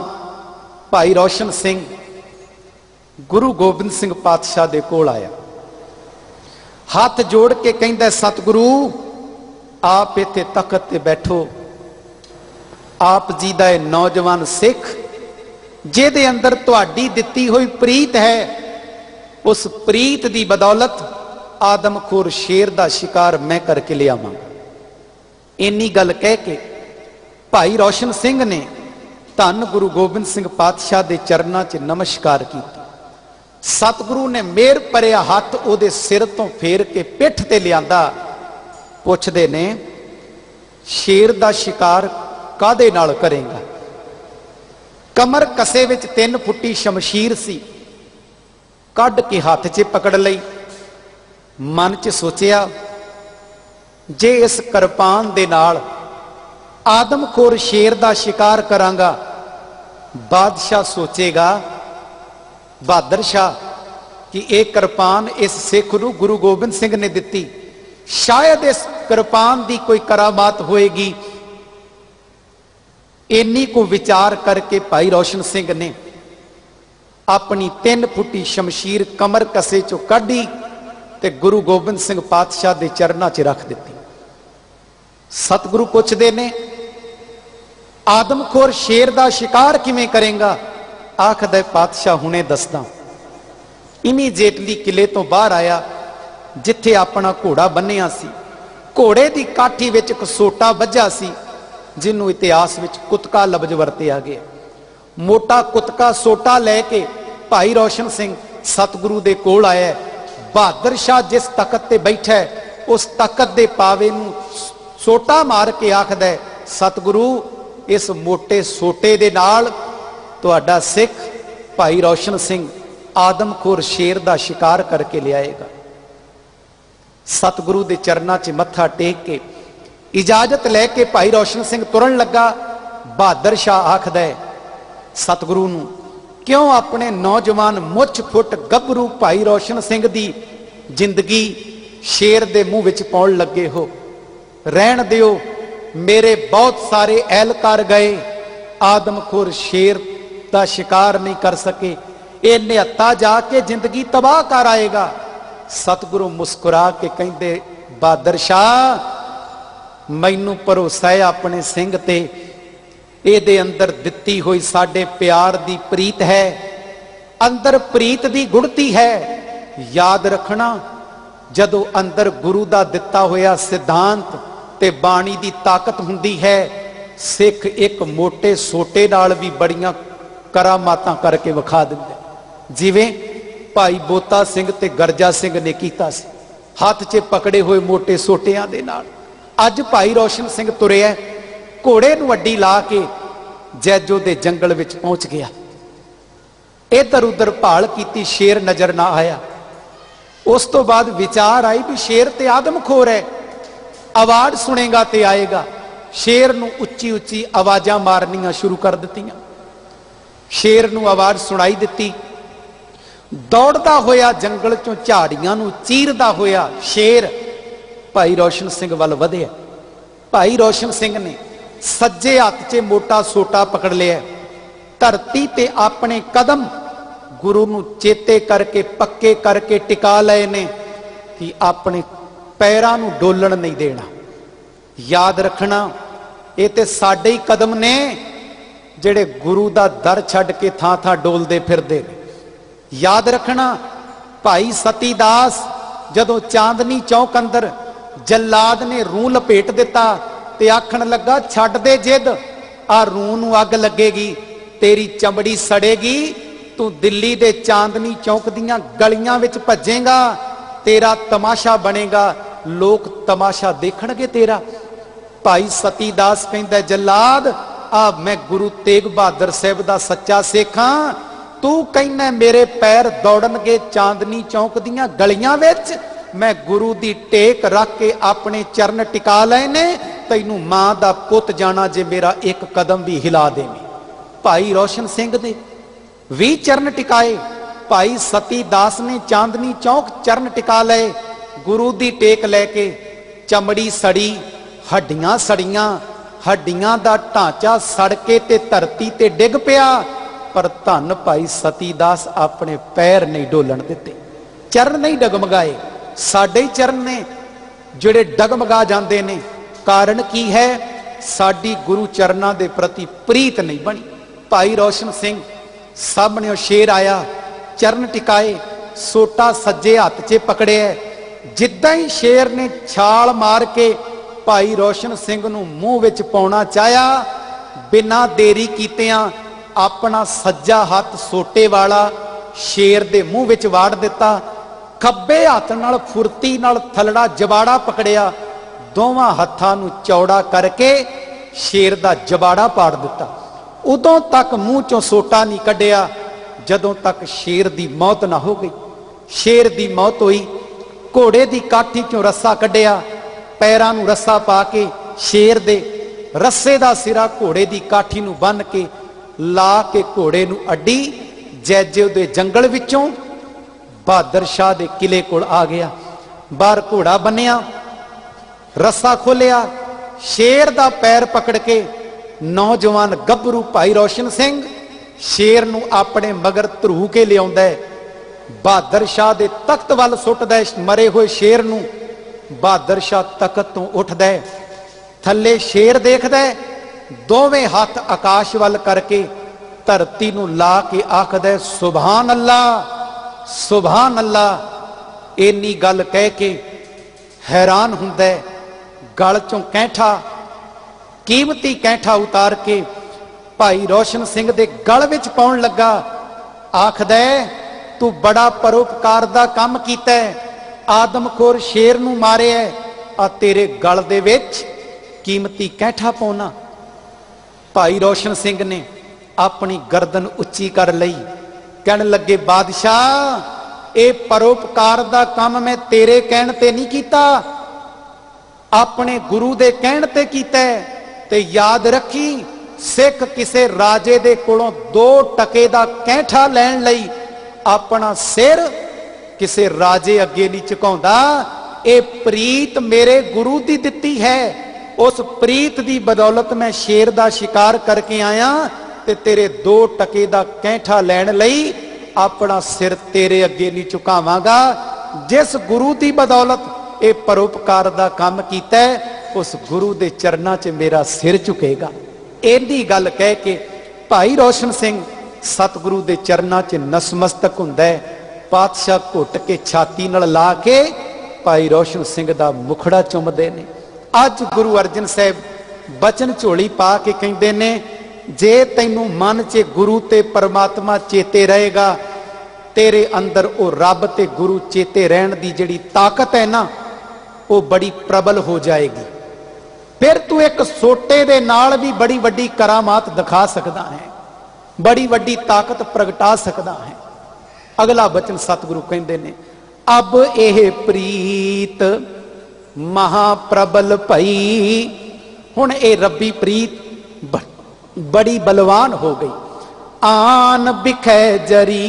भाई रोशन सिंह गुरु गोबिंद सिंह पातशाह दे कोल आया, हाथ जोड़ के कहंदा सतगुरु आप इत्थे तख्त ते बैठो। आप जी दा नौजवान सिख जिहदे अंदर तुहाडी दित्ती हुई प्रीत है, उस प्रीत दी बदौलत आदमखोर शेर दा शिकार मैं करके ले आवांगा। इन्नी गल कह के भाई रोशन सिंह ने धन गुरु गोबिंद सिंह पातशाह दे चरनां च नमस्कार कीता। सतगुरु ने मेहर भरिया हाथ उहदे सिर तो फेर के पिठ ते लियांदा। पुछदे ने शेर दा शिकार कादे नाल करेगा? कमर कसे विच 3 फुट्टी शमशीर सी, कढ़ के हाथ च पकड़ लई। मन च सोचिया जे इस किरपान दे नाल आदमखोर शेर दा शिकार करांगा, बादशाह सोचेगा बहादुर शाह कि एक किरपान इस सिख नूं गुरु गोबिंद सिंह ने दिती, शायद इस किरपान की कोई करामात होएगी। इन्नी को विचार करके भाई रोशन सिंह ने अपनी 3 फुट्टी शमशीर कमर कसे चो कढ़ी ते गुरु गोबिंद सिंह पातशाह के चरनां च रख दी। सतगुरु पुछदे ने आदमखोर शेर का शिकार किवें करेगा? आखदा पातशाह हुणे दसदा। इमीडिएटली किले तो बाहर आया जिथे अपना घोड़ा बन्निया सी। घोड़े की काठी विच एक सोटा वज्जा सी जिन्हों इतिहास विच कुतका लफ्ज वरतिया गया। मोटा कुतका सोटा लैके भाई रोशन सिंह सतगुरु दे कोल आया। बहादुर शाह जिस तख्त ते बैठा है उस तख्त दे पावे नूं सोटा मार के आखदा सतगुरु इस मोटे सोटे दे नाल तुहाडा सिख भाई रोशन सिंह आदमखोर शेर का शिकार करके लियाएगा। सतगुरु के चरनां च मत्था टेक के इजाजत लैके भाई रोशन सिंह तुरन लगा। बहादुर शाह आखदा सतगुरु नूं क्यों अपने नौजवान मुछ फुट गभरू भाई रोशन सिंह की जिंदगी शेर दे मुंह विच पाउण लगे हो? रहन दिओ, मेरे बहुत सारे एहलकार गए, आदमखोर शेर का शिकार नहीं कर सके, ये निहत्ता जाके जिंदगी तबाह कर आएगा। सतगुरु मुस्कुरा के कहते बहादुर शाह मैनू भरोसा है अपने सिंह ते, ਇਹਦੇ अंदर दिती हुई साडे प्यार दी प्रीत है, अंदर प्रीत दी गुड़ती है। याद रखना जदों अंदर गुरु दा दिता होया सिद्धांत ते बाणी दी ताकत हुंदी है, सिख एक मोटे सोटे नाल भी बड़ियां करामातां करके विखा दिंदे, जिवें भाई बोता सिंह ते गरजा सिंह ने कीता सी, हाथ च पकड़े हुए मोटे सोटियां दे नाल। अज भाई रोशन सिंह तुरिया घोड़े नूं अड्डी ला के जैजो दे जंगल विच पहुंच गया। इधर उधर भाल की, शेर नजर ना आया। उस तो बाद विचार आई भी शेर ते आदमखोर है, आवाज सुनेगा ते आएगा। शेर नूं उच्ची उच्ची आवाजां मारनियां शुरू कर दित्तियां। शेर नूं आवाज सुनाई दित्ती। दौड़दा होया जंगल चों झाड़ियां नूं चीरदा होया शेर भाई रोशन सिंह वल वधिया। भाई रोशन सिंह ने सज्जे हाथ च मोटा सोटा पकड़ लिया, धरती ते अपने कदम गुरु नूं चेते करके पक्के करके टिका लए ने कि अपने पैरां नूं डोलण नहीं देना। याद रखना ये ते साडे ही कदम ने जिहड़े गुरु दा दर छड्ड के थां थां डोलदे फिरदे ने। याद रखना भाई सतीदास जदों चांदनी चौक अंदर जल्लाद ने रूह लपेट दिता ते आखण लगा छड्ड दे जिद, आ रूह नूं अग लगेगी, तेरी चमड़ी सड़ेगी, तू दिल्ली दे चांदनी चौक दियां गलियां विच भजेगा, तेरा तमाशा बनेगा, लोग तमाशा देखणगे तेरा। भाई सतीदास कहंदा जल्लाद आ मैं गुरु तेग बहादुर साहब दा सच्चा सिख हां, तू कहना मेरे पैर दौड़नगे चांदनी चौक दियां गलियां विच, मैं गुरु दी टेक रख के अपने चरण टिका लेने, तैनू मां दा पुत जाना जे मेरा एक कदम भी हिला देवे। भाई रोशन सिंह दे भी चरण टिकाए, भाई सती दास ने चांदनी चौक चरण टिका ले, गुरु दी टेक लैके चमड़ी सड़ी, हड्डियां सड़ियां, हड्डियां दा ढांचा सड़के ते धरती ते डिग पिया, पर धन भाई सतीदास अपने पैर नहीं डोलन दिते, चरण नहीं डगमगाए। साडे ही चरण ने जिहड़े डगमगा जांदे ने, कारण की है? साडी गुरु चरनां दे प्रति प्रीत नहीं बनी। भाई रोशन सिंह सामने शेर आया, चरण टिकाए, सोटा सज्जे हाथ च पकड़े, जिद्दां ही शेर ने छाल मार के भाई रोशन सिंह नूं मूंह विच पाउणा चाहया, बिना देरी कीतियां अपना सज्जा हाथ सोटे वाला शेर दे मूंह विच वाड़ दिता, खब्बे हाथ नाल फुरती नाल थलड़ा जबाड़ा पकड़िया, दोवां हत्थां नूं चौड़ा करके शेर दा जबाड़ा पाड़ दिता। उदों तक मूंह चों सोटा नहीं कढ़िया जदों तक शेर दी मौत ना हो गई। शेर दी मौत हुई, घोड़े दी काठी चों रस्सा कढ़िया, पैरां नूं रस्सा पा के शेर दे रस्से दा सिरा घोड़े दी काठी नूं बन के ला के घोड़े नूं अड्डी जैजे दे जंगल विचों बहादुर शाह दे किले कोल आ गया। बाहर घोड़ा बन्निया, रस्सा खोलिया, शेर दा पैर पकड़ के नौजवान गभरू भाई रोशन सिंह शेर नूं अपने मगर धरू के लियाउंदा है, बहादुर शाह दे तख्त वल सुटदा है मरे हुए शेर नूं। बहादुर शाह तख्त तो उठदा है, थल्ले शेर देखदा है, दोवें हाथ आकाश वल करके धरती नूं ला के आखदा है सुभान अल्लाह सुभान अल्लाह। इन्नी गल कह के हैरान हुंदा है, गल चों कैंठा कीमती कैंठा उतार के भाई रोशन सिंह दे गल विच पाउण लगा, आखदा है तू बड़ा परोपकार दा काम कीता है, आदमखोर शेर नूं मारिया, आ तेरे गल दे विच कीमती कैंठा पाउणा। भाई रोशन सिंह ने अपनी गर्दन उच्ची कर लई, कहण लगे बादशाह ए परोपकार दा काम मैं तेरे कहण ते नहीं कीता, अपने गुरु दे कहण ते कीता है। ते याद रखी सिख किसे राजे दे कोलों 2 टके दा कैंठा लैण लई अपना सिर किसे राजे अगे नहीं झुकाउंदा। ए प्रीत मेरे गुरु दी दित्ती है, उस प्रीत दी बदौलत मैं शेर दा शिकार करके आया ते तेरे 2 टके दा कैंठा लैण लई अपना सिर तेरे अगे नहीं झुकावांगा। जिस गुरु दी बदौलत ए परोपकार दा काम कीता है, उस गुरु दे चरनां च मेरा सिर झुकेगा। इन्नी गल कह के भाई रोशन सिंह सतगुरु दे चरनां च नसमस्तक हुंदा है। पातशाह घुट के छाती नाल ला के भाई रोशन सिंह दा मुखड़ा चुमदे ने। अज गुरु अर्जन साहब बचन झोली पा के कहंदे ने, जे तैनू मन च गुरु ते परमात्मा चेते रहेगा, तेरे अंदर ओ रब ते गुरु चेते रहन दी जिहड़ी ताकत है ना, वो बड़ी प्रबल हो जाएगी। फिर तू एक सोटे दे नाल भी बड़ी वड्डी करामात दिखा सकदा है, बड़ी वड्डी ताकत प्रगटा सकदा है। अगला वचन सतगुरु कहंदे ने, अब एह प्रीत महाप्रबल भई। हुण ए रब्बी प्रीत बड़ी बलवान हो गई। आन बिखै जरी,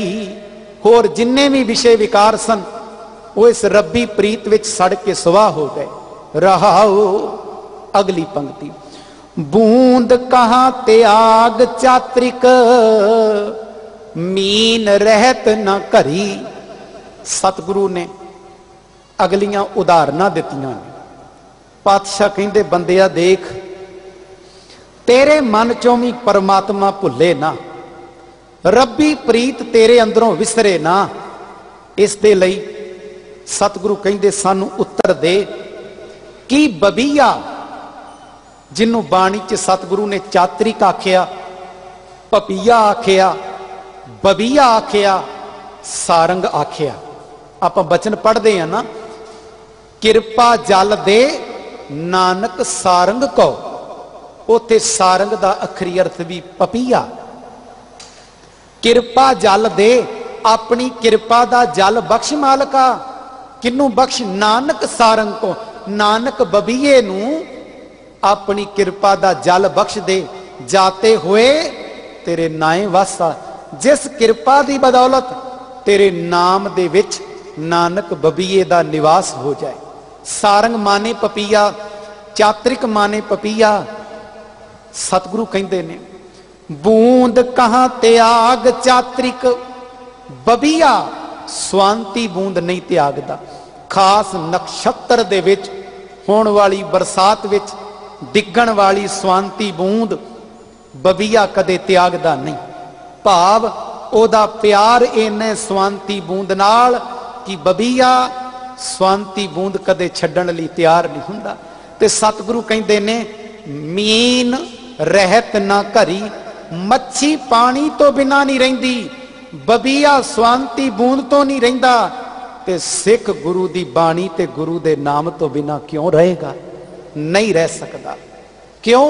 होर जिन्ने भी विषय विकार सन वो इस रब्बी प्रीत विच सड़ के सुवाह हो गए। रहाओ अगली पंक्ति, बूंद कहां त्याग चात्रिक, मीन रहत न घरी। सतगुरु ने अगलियां उदाहरणां दित्तियां ने। पातशाह कहंदे बंदिया देख, तेरे मन चों भी परमात्मा भुले ना, रब्बी प्रीत तेरे अंदरों विसरे ना। इस दे लई सतगुरु कहंदे सानू उत्तर दे कि बबीया, जिन्हों बाणी च सतगुरु ने चात्रिक आखिया, पपीया आखिया, बबीया आखिया, सारंग आखिया। आप बचन पढ़ते हैं ना, किरपा जल दे नानक सारंग को, उथे सारंग दा अखरी अर्थ भी पपीया। किरपा जल दे, अपनी किरपा दा जल बख्श मालका, किनू बख्श नानक सारंग को, नानक बबीए नू अपनी कृपा दा जल बख्श दे, जाते हुए तेरे नाए वासा। जिस कृपा दी बदौलत तेरे नाम दे विच नानक बबीए दा निवास हो जाए। सारंग माने पपीया, चात्रिक माने पपीया। सतगुरु कहते ने बूंद कहां त्याग चात्रिक, बबीया स्वांति बूंद नहीं त्यागदा। खास नक्षत्र दे विच होण वाली बरसात विच डिगण वाली स्वांति बूंद बबीया कदे त्यागदा नहीं। भाव ओदा प्यार इन्ने स्वांति बूंद नाल कि बबीया स्वांति बूंद कदे छड्डण लई तैयार नहीं हुंदा। ते सतगुरु कहंदे ने मीन रहत ना घरी, मच्छी पानी तो बिना नहीं रहिंदी, बबीया स्वांति बूंद तो नहीं रहिंदा। ते सिख गुरु दी बाणी ते गुरु दे नाम तो बिना क्यों रहेगा? नहीं रह सकता। क्यों?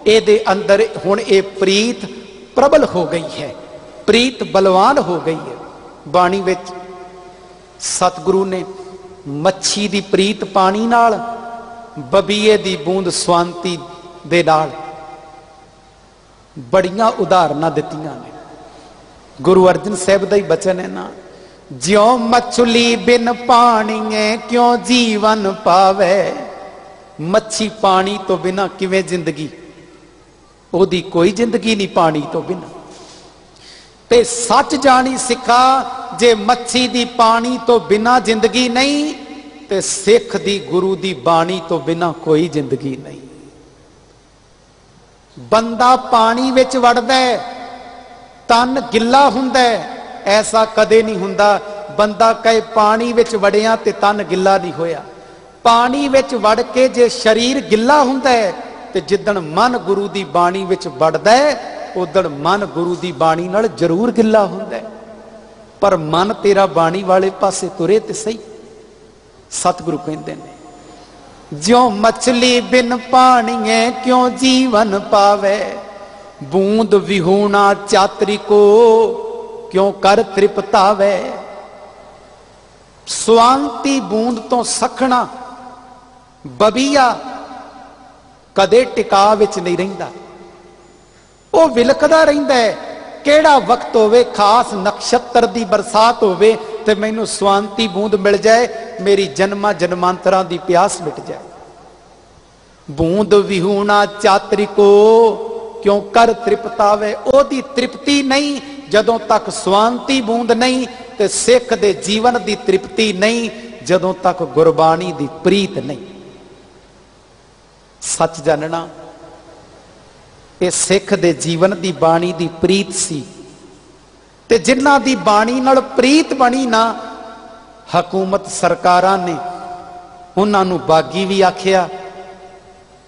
एदे अंदर हुण ए प्रीत प्रबल हो गई है, प्रीत बलवान हो गई है। बाणी विच सतगुरु ने मच्छी दी प्रीत पानी नाल, बबीए दी बूंद स्वांति दे नाल बड़ियां उदाहरणां दित्तियां ने। गुरु अर्जन साहब दा ही बचन है ना, ज्यों मछली बिन पाणीए क्यों जीवन पावे। मच्छी पानी तो बिना किवें जिंदगी, ओदी कोई जिंदगी नहीं पानी तो बिना। ते सच जानी सिखा, जे मच्छी दी पानी तो बिना जिंदगी नहीं, ते सिख दी गुरु दी बाणी तो बिना कोई जिंदगी नहीं। बंदा पानी विच वड़दा है, तन गिला हुंदा है, ऐसा कदे नहीं हुंदा बंदा कहे पानी विच वड़िया ते तन गिला नहीं होया। पानी विच वड़ के जे शरीर गिला हुंदा है, ते जिद्दण मन गुरु दी बाणी विच वड़दा है, उदण मन गुरु दी बाणी नाल जरूर गिला हुंदा है। पर मन तेरा बाणी वाले पासे तुरे ते सही। सतगुरु कहंदे ने ज्यों मछली बिन पाणीए क्यों जीवन पावे। बूंद विहूणा चात्रिको क्यों कर तृप्तावे। स्वांति बूंद तो सखना बबीया कदे टिका विच नहीं रहिंदा, वो विलकदा रहिंदा है। केड़ा वक्त होवे, खास नक्षत्र दी बरसात होवे ते मैनू स्वांति बूंद मिल जाए, मेरी जन्मा जन्मांतरां दी प्यास मिट जाए। बूंद विहूणा चात्रिको क्यों कर तृप्तावे। ओदी तृप्ति नहीं जदों तक स्वांति बूंद नहीं, ते सिख दे जीवन दी तृप्ति नहीं जदों तक गुरबाणी दी प्रीत नहीं। सच जानना ये सिख दे जीवन दी बाणी दी प्रीत सी। ते जिन्हां दी बाणी नाल प्रीत बनी ना, हकूमत सरकारां ने उन्हां नूं बागी भी आखिया,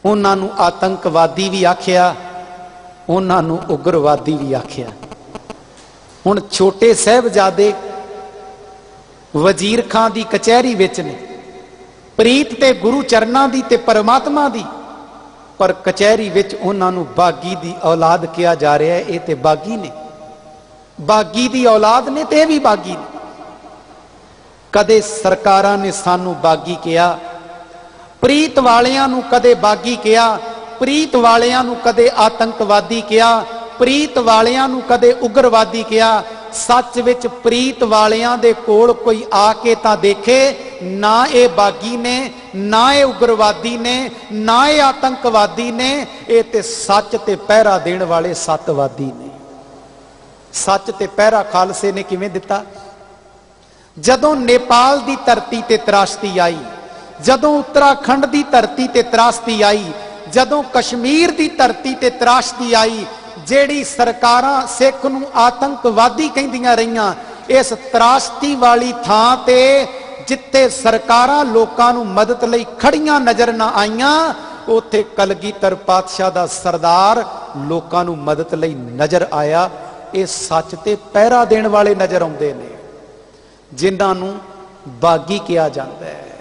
उन्हां नूं आतंकवादी भी आखिया, उन्हां नूं उग्रवादी भी आखिया। हुण छोटे साहिबजादे वजीर खां दी कचहरी विच ने, प्रीत ते गुरु चरनां दी ते परमात्मा दी, पर कचहरी विच उन्हां नूं बागी दी औलाद किया जा रहा है। ये ते बागी ने, बागी दी औलाद ने ते भी बागी ने। कदे सरकारां ने सानू बागी किया, प्रीत वालियां नूं कदे बागी किया, प्रीत वालियां नूं कदे आतंकवादी किया, प्रीत वालियां नूं कदे उग्रवादी किया। सच विच प्रीत वालियां दे कोल कोई आके तां देखे, ना ये बागी ने, ना ये उग्रवादी ने, ना ये आतंकवादी ने, ये ते सच ते पहरा देण वाले सतवादी ने। सच ते पहरा खालसे ने किवें दिता? जदों नेपाल दी धरती ते त्रासदी आई, जदों उत्तराखंड दी धरती ते त्रासदी आई, जदों कश्मीर दी धरती ते त्रासदी आई, जेड़ी सरकारां सिख नूं आतंकवादी कहंदियां रहियां, इस त्रासदी वाली थां ते जिथे सरकारां लोकां नूं मदद लई खड़ियां नजर ना आईयां, उत्थे कलगीधर पातशाह दा सरदार लोकां नूं मदद लई नजर आया। ये सच ते पहरा देण वाले नजर आउंदे ने, जिन्हां नूं बागी किया जांदा है।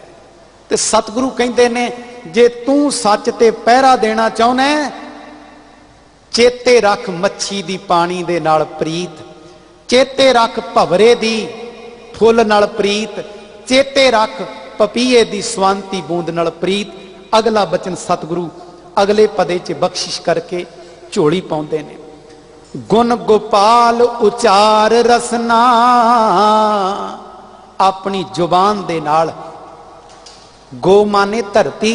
ते सतगुरु कहंदे ने जे तू सच ते पहरा देना चाहुंदा है, चेते रख मच्छी दी पानी दे नाल प्रीत, चेते रख भवरे दी फुल नाल प्रीत, चेते रख पपीए दी स्वांति बूंद नाल प्रीत। अगला बचन सतगुरु अगले पदे च बख्शिश करके झोली पाउंदे ने। गुण गोपाल उचार रसना, अपनी जुबान दे नाल। गो माने धरती,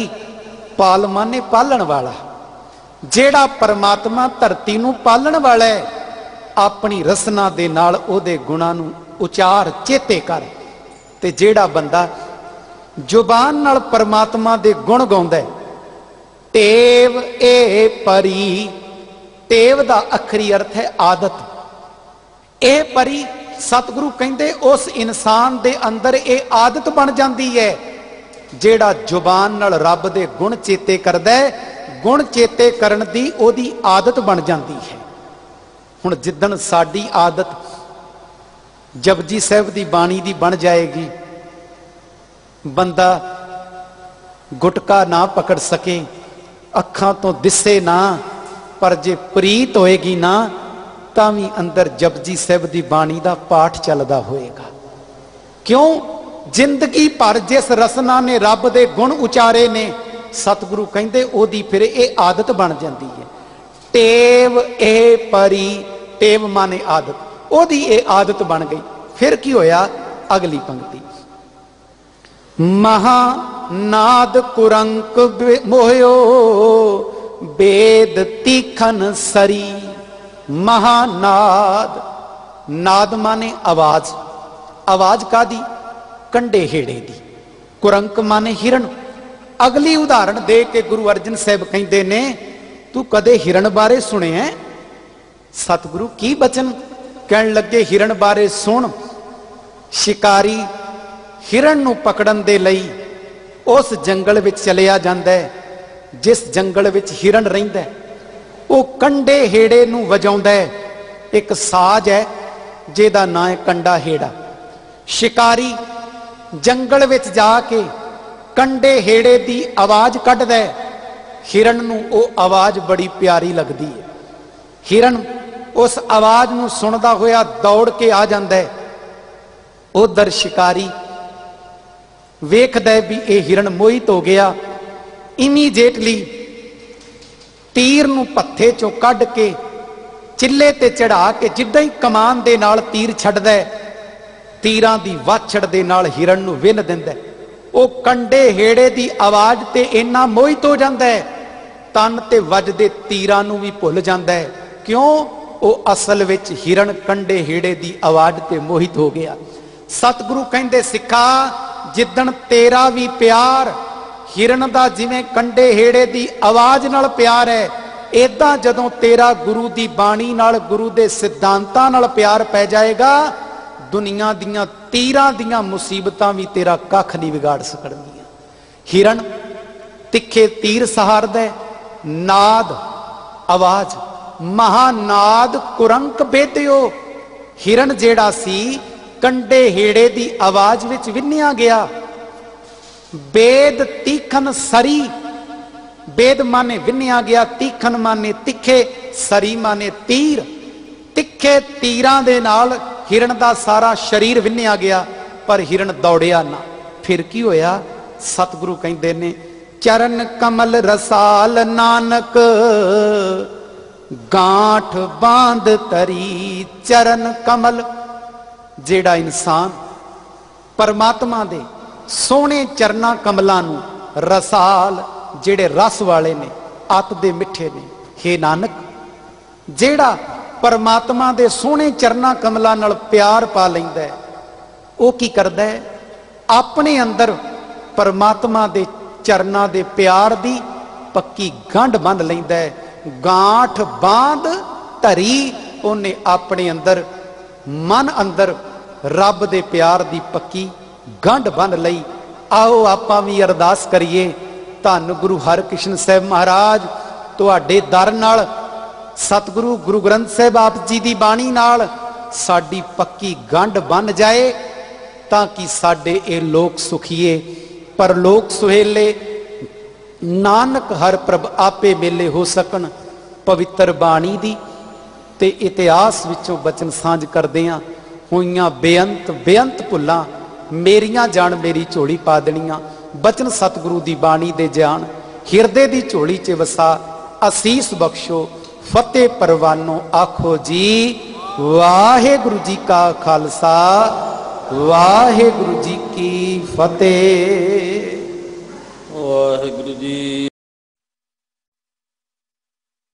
पाल माने पालन वाला। जेड़ा परमात्मा धरती नूं पालन वाला है, अपनी रसना दे नाल ओदे गुणां नूं उचार चेते कर। ते जेड़ा बंदा जुबान नाल परमात्मा दे गुण गाउंदा है, टेव ए परी। टेव दा अखरी अर्थ है आदत। ए परी सतगुरु कहंदे उस इंसान दे अंदर ए आदत बन जाती है, जेड़ा जुबान नाल रब दे गुण चेते करदा है। गुण चेते करन दी ओदी आदत बन जाती है। हुण जिद्दन साडी आदत जपजी साहिब दी बाणी दी बन जाएगी, बंदा गुटका ना पकड़ सके, अखां तो दिसे ना, पर जे प्रीत होएगी ना तां भी अंदर जपजी साहिब दी बाणी दा पाठ चलदा होएगा। क्यों? जिंदगी भर जिस रसना ने रब दे गुण उचारे ने, सतगुरु कहंदे ओदी फिर ये आदत बन जाती है। टेव ए परी, टेव माने आदत, ओदी ये आदत बन गई। फिर की होया? अगली पंक्ति, महानाद कुरंक मोहयो वेद तीखन सरी। महानाद, नाद माने आवाज। आवाज कादी? कंडे हेड़े दी। कुरंक माने हिरण। अगली उदाहरण दे के गुरु अर्जन साहब कहते ने, तू कदे हिरण बारे सुने है? सतगुरु की बचन कहन लगे, हिरण बारे सुन। शिकारी हिरण नूं पकड़न दे लई उस जंगल विच चलिया जांदा है, जिस जंगल विच हिरण रहिंदा है। वो कंडे हेड़े नूं वजाउंदा है। एक साज है जिहदा नाम है कंडा हेड़ा। शिकारी जंगल विच जाके कंडे हेड़े दी आवाज कढदा है। हिरण नूं वो आवाज बड़ी प्यारी लगदी है। हिरण उस आवाज नूं सुनदा होया दौड़ के आ जांदा है। उधर शिकारी वेखदा है भी ये हिरण मोहित हो गया। इमीडिएटली तीर नूं पत्थे चों कढ के चिल्ले ते चढ़ा के जिद्दां ही कमान दे नाल तीर छड्डदा है, तीरां दी वाछड़ दे नाल हिरण नूं विन्न दिंदा है। वो कंडे हेड़े दी आवाज ते इन्ना मोहित हो जांदा है, तन ते वजदे तीरां नूं भी भुल जांदा है। क्यों? वो असल विच हिरण कंडे हेड़े दी आवाज ते मोहित हो गया। सतगुरु कहंदे, सिखा जिद्दण तेरा भी प्यार हिरण दा जिवें कंडे हेड़े दी आवाज नाल प्यार है, इदां जदों तेरा गुरु दी बाणी नाल, गुरु दे सिद्धांतां नाल प्यार पै जाएगा, दुनिया दियां तीरां दियां मुसीबतां भी तेरा कख नहीं बिगाड़ सकणगीआं। हिरण तिखे तीर सहारदा है, नाद आवाज, महानाद कुरंक बेदियो। हिरण जेड़ा सी कंडे हेड़े दी आवाज विच विन्निया गया। वेद तीखन सरी, वेद माने विन्निया गया, तीखन माने तिखे, सरी माने तीर। तिखे तीरां दे नाल हिरण दा सारा शरीर विन्निया गया, पर हिरण दौड़िया ना। फिर की होया? सतगुरु कहंदे ने, चरण कमल रसाल नानक गांठ बांध तरी। चरण कमल, जेड़ा इंसान परमात्मा दे सोहने चरना कमलां नूं, रसाल जेड़े रस वाले ने, अत दे मिठे ने, हे नानक जेड़ा परमात्मा दे सोहने चरना कमलां नाल प्यार पा लैंदा है, वो की करदा है? अपने अंदर परमात्मा दे चरना दे प्यार दी पक्की गंढ बन लैंदा है। गांठ बांध धरी, उन्हें अपने अंदर मन अंदर रब दे प्यार दी पक्की गंढ बन लई। आओ आपां भी अरदास करिए, धन गुरु हरकृष्ण साहब महाराज तुहाडे दर नाल, सतगुरु गुरु ग्रंथ साहब आप जी दी बाणी नाल साडी पक्की गंढ बन जाए, ताकि साडे ए लोक सुखीए परलोक सुहेले, नानक हर प्रभ आपे मेले हो सकन। पवित्र बाणी दी ते इतिहास विचों बचन सांझ करदे हां। होईयां बेअंत बेअंत भुल्लां मेरियां जान मेरी झोली पा देनियां। बचन सतगुरु दी बाणी दे जान हिरदे दी झोली च वसा। असीस बख्शो फतेह परवानो आखो जी। वाहेगुरु जी का खालसा वाहेगुरु जी की फतेह। वाहेगुरु जी।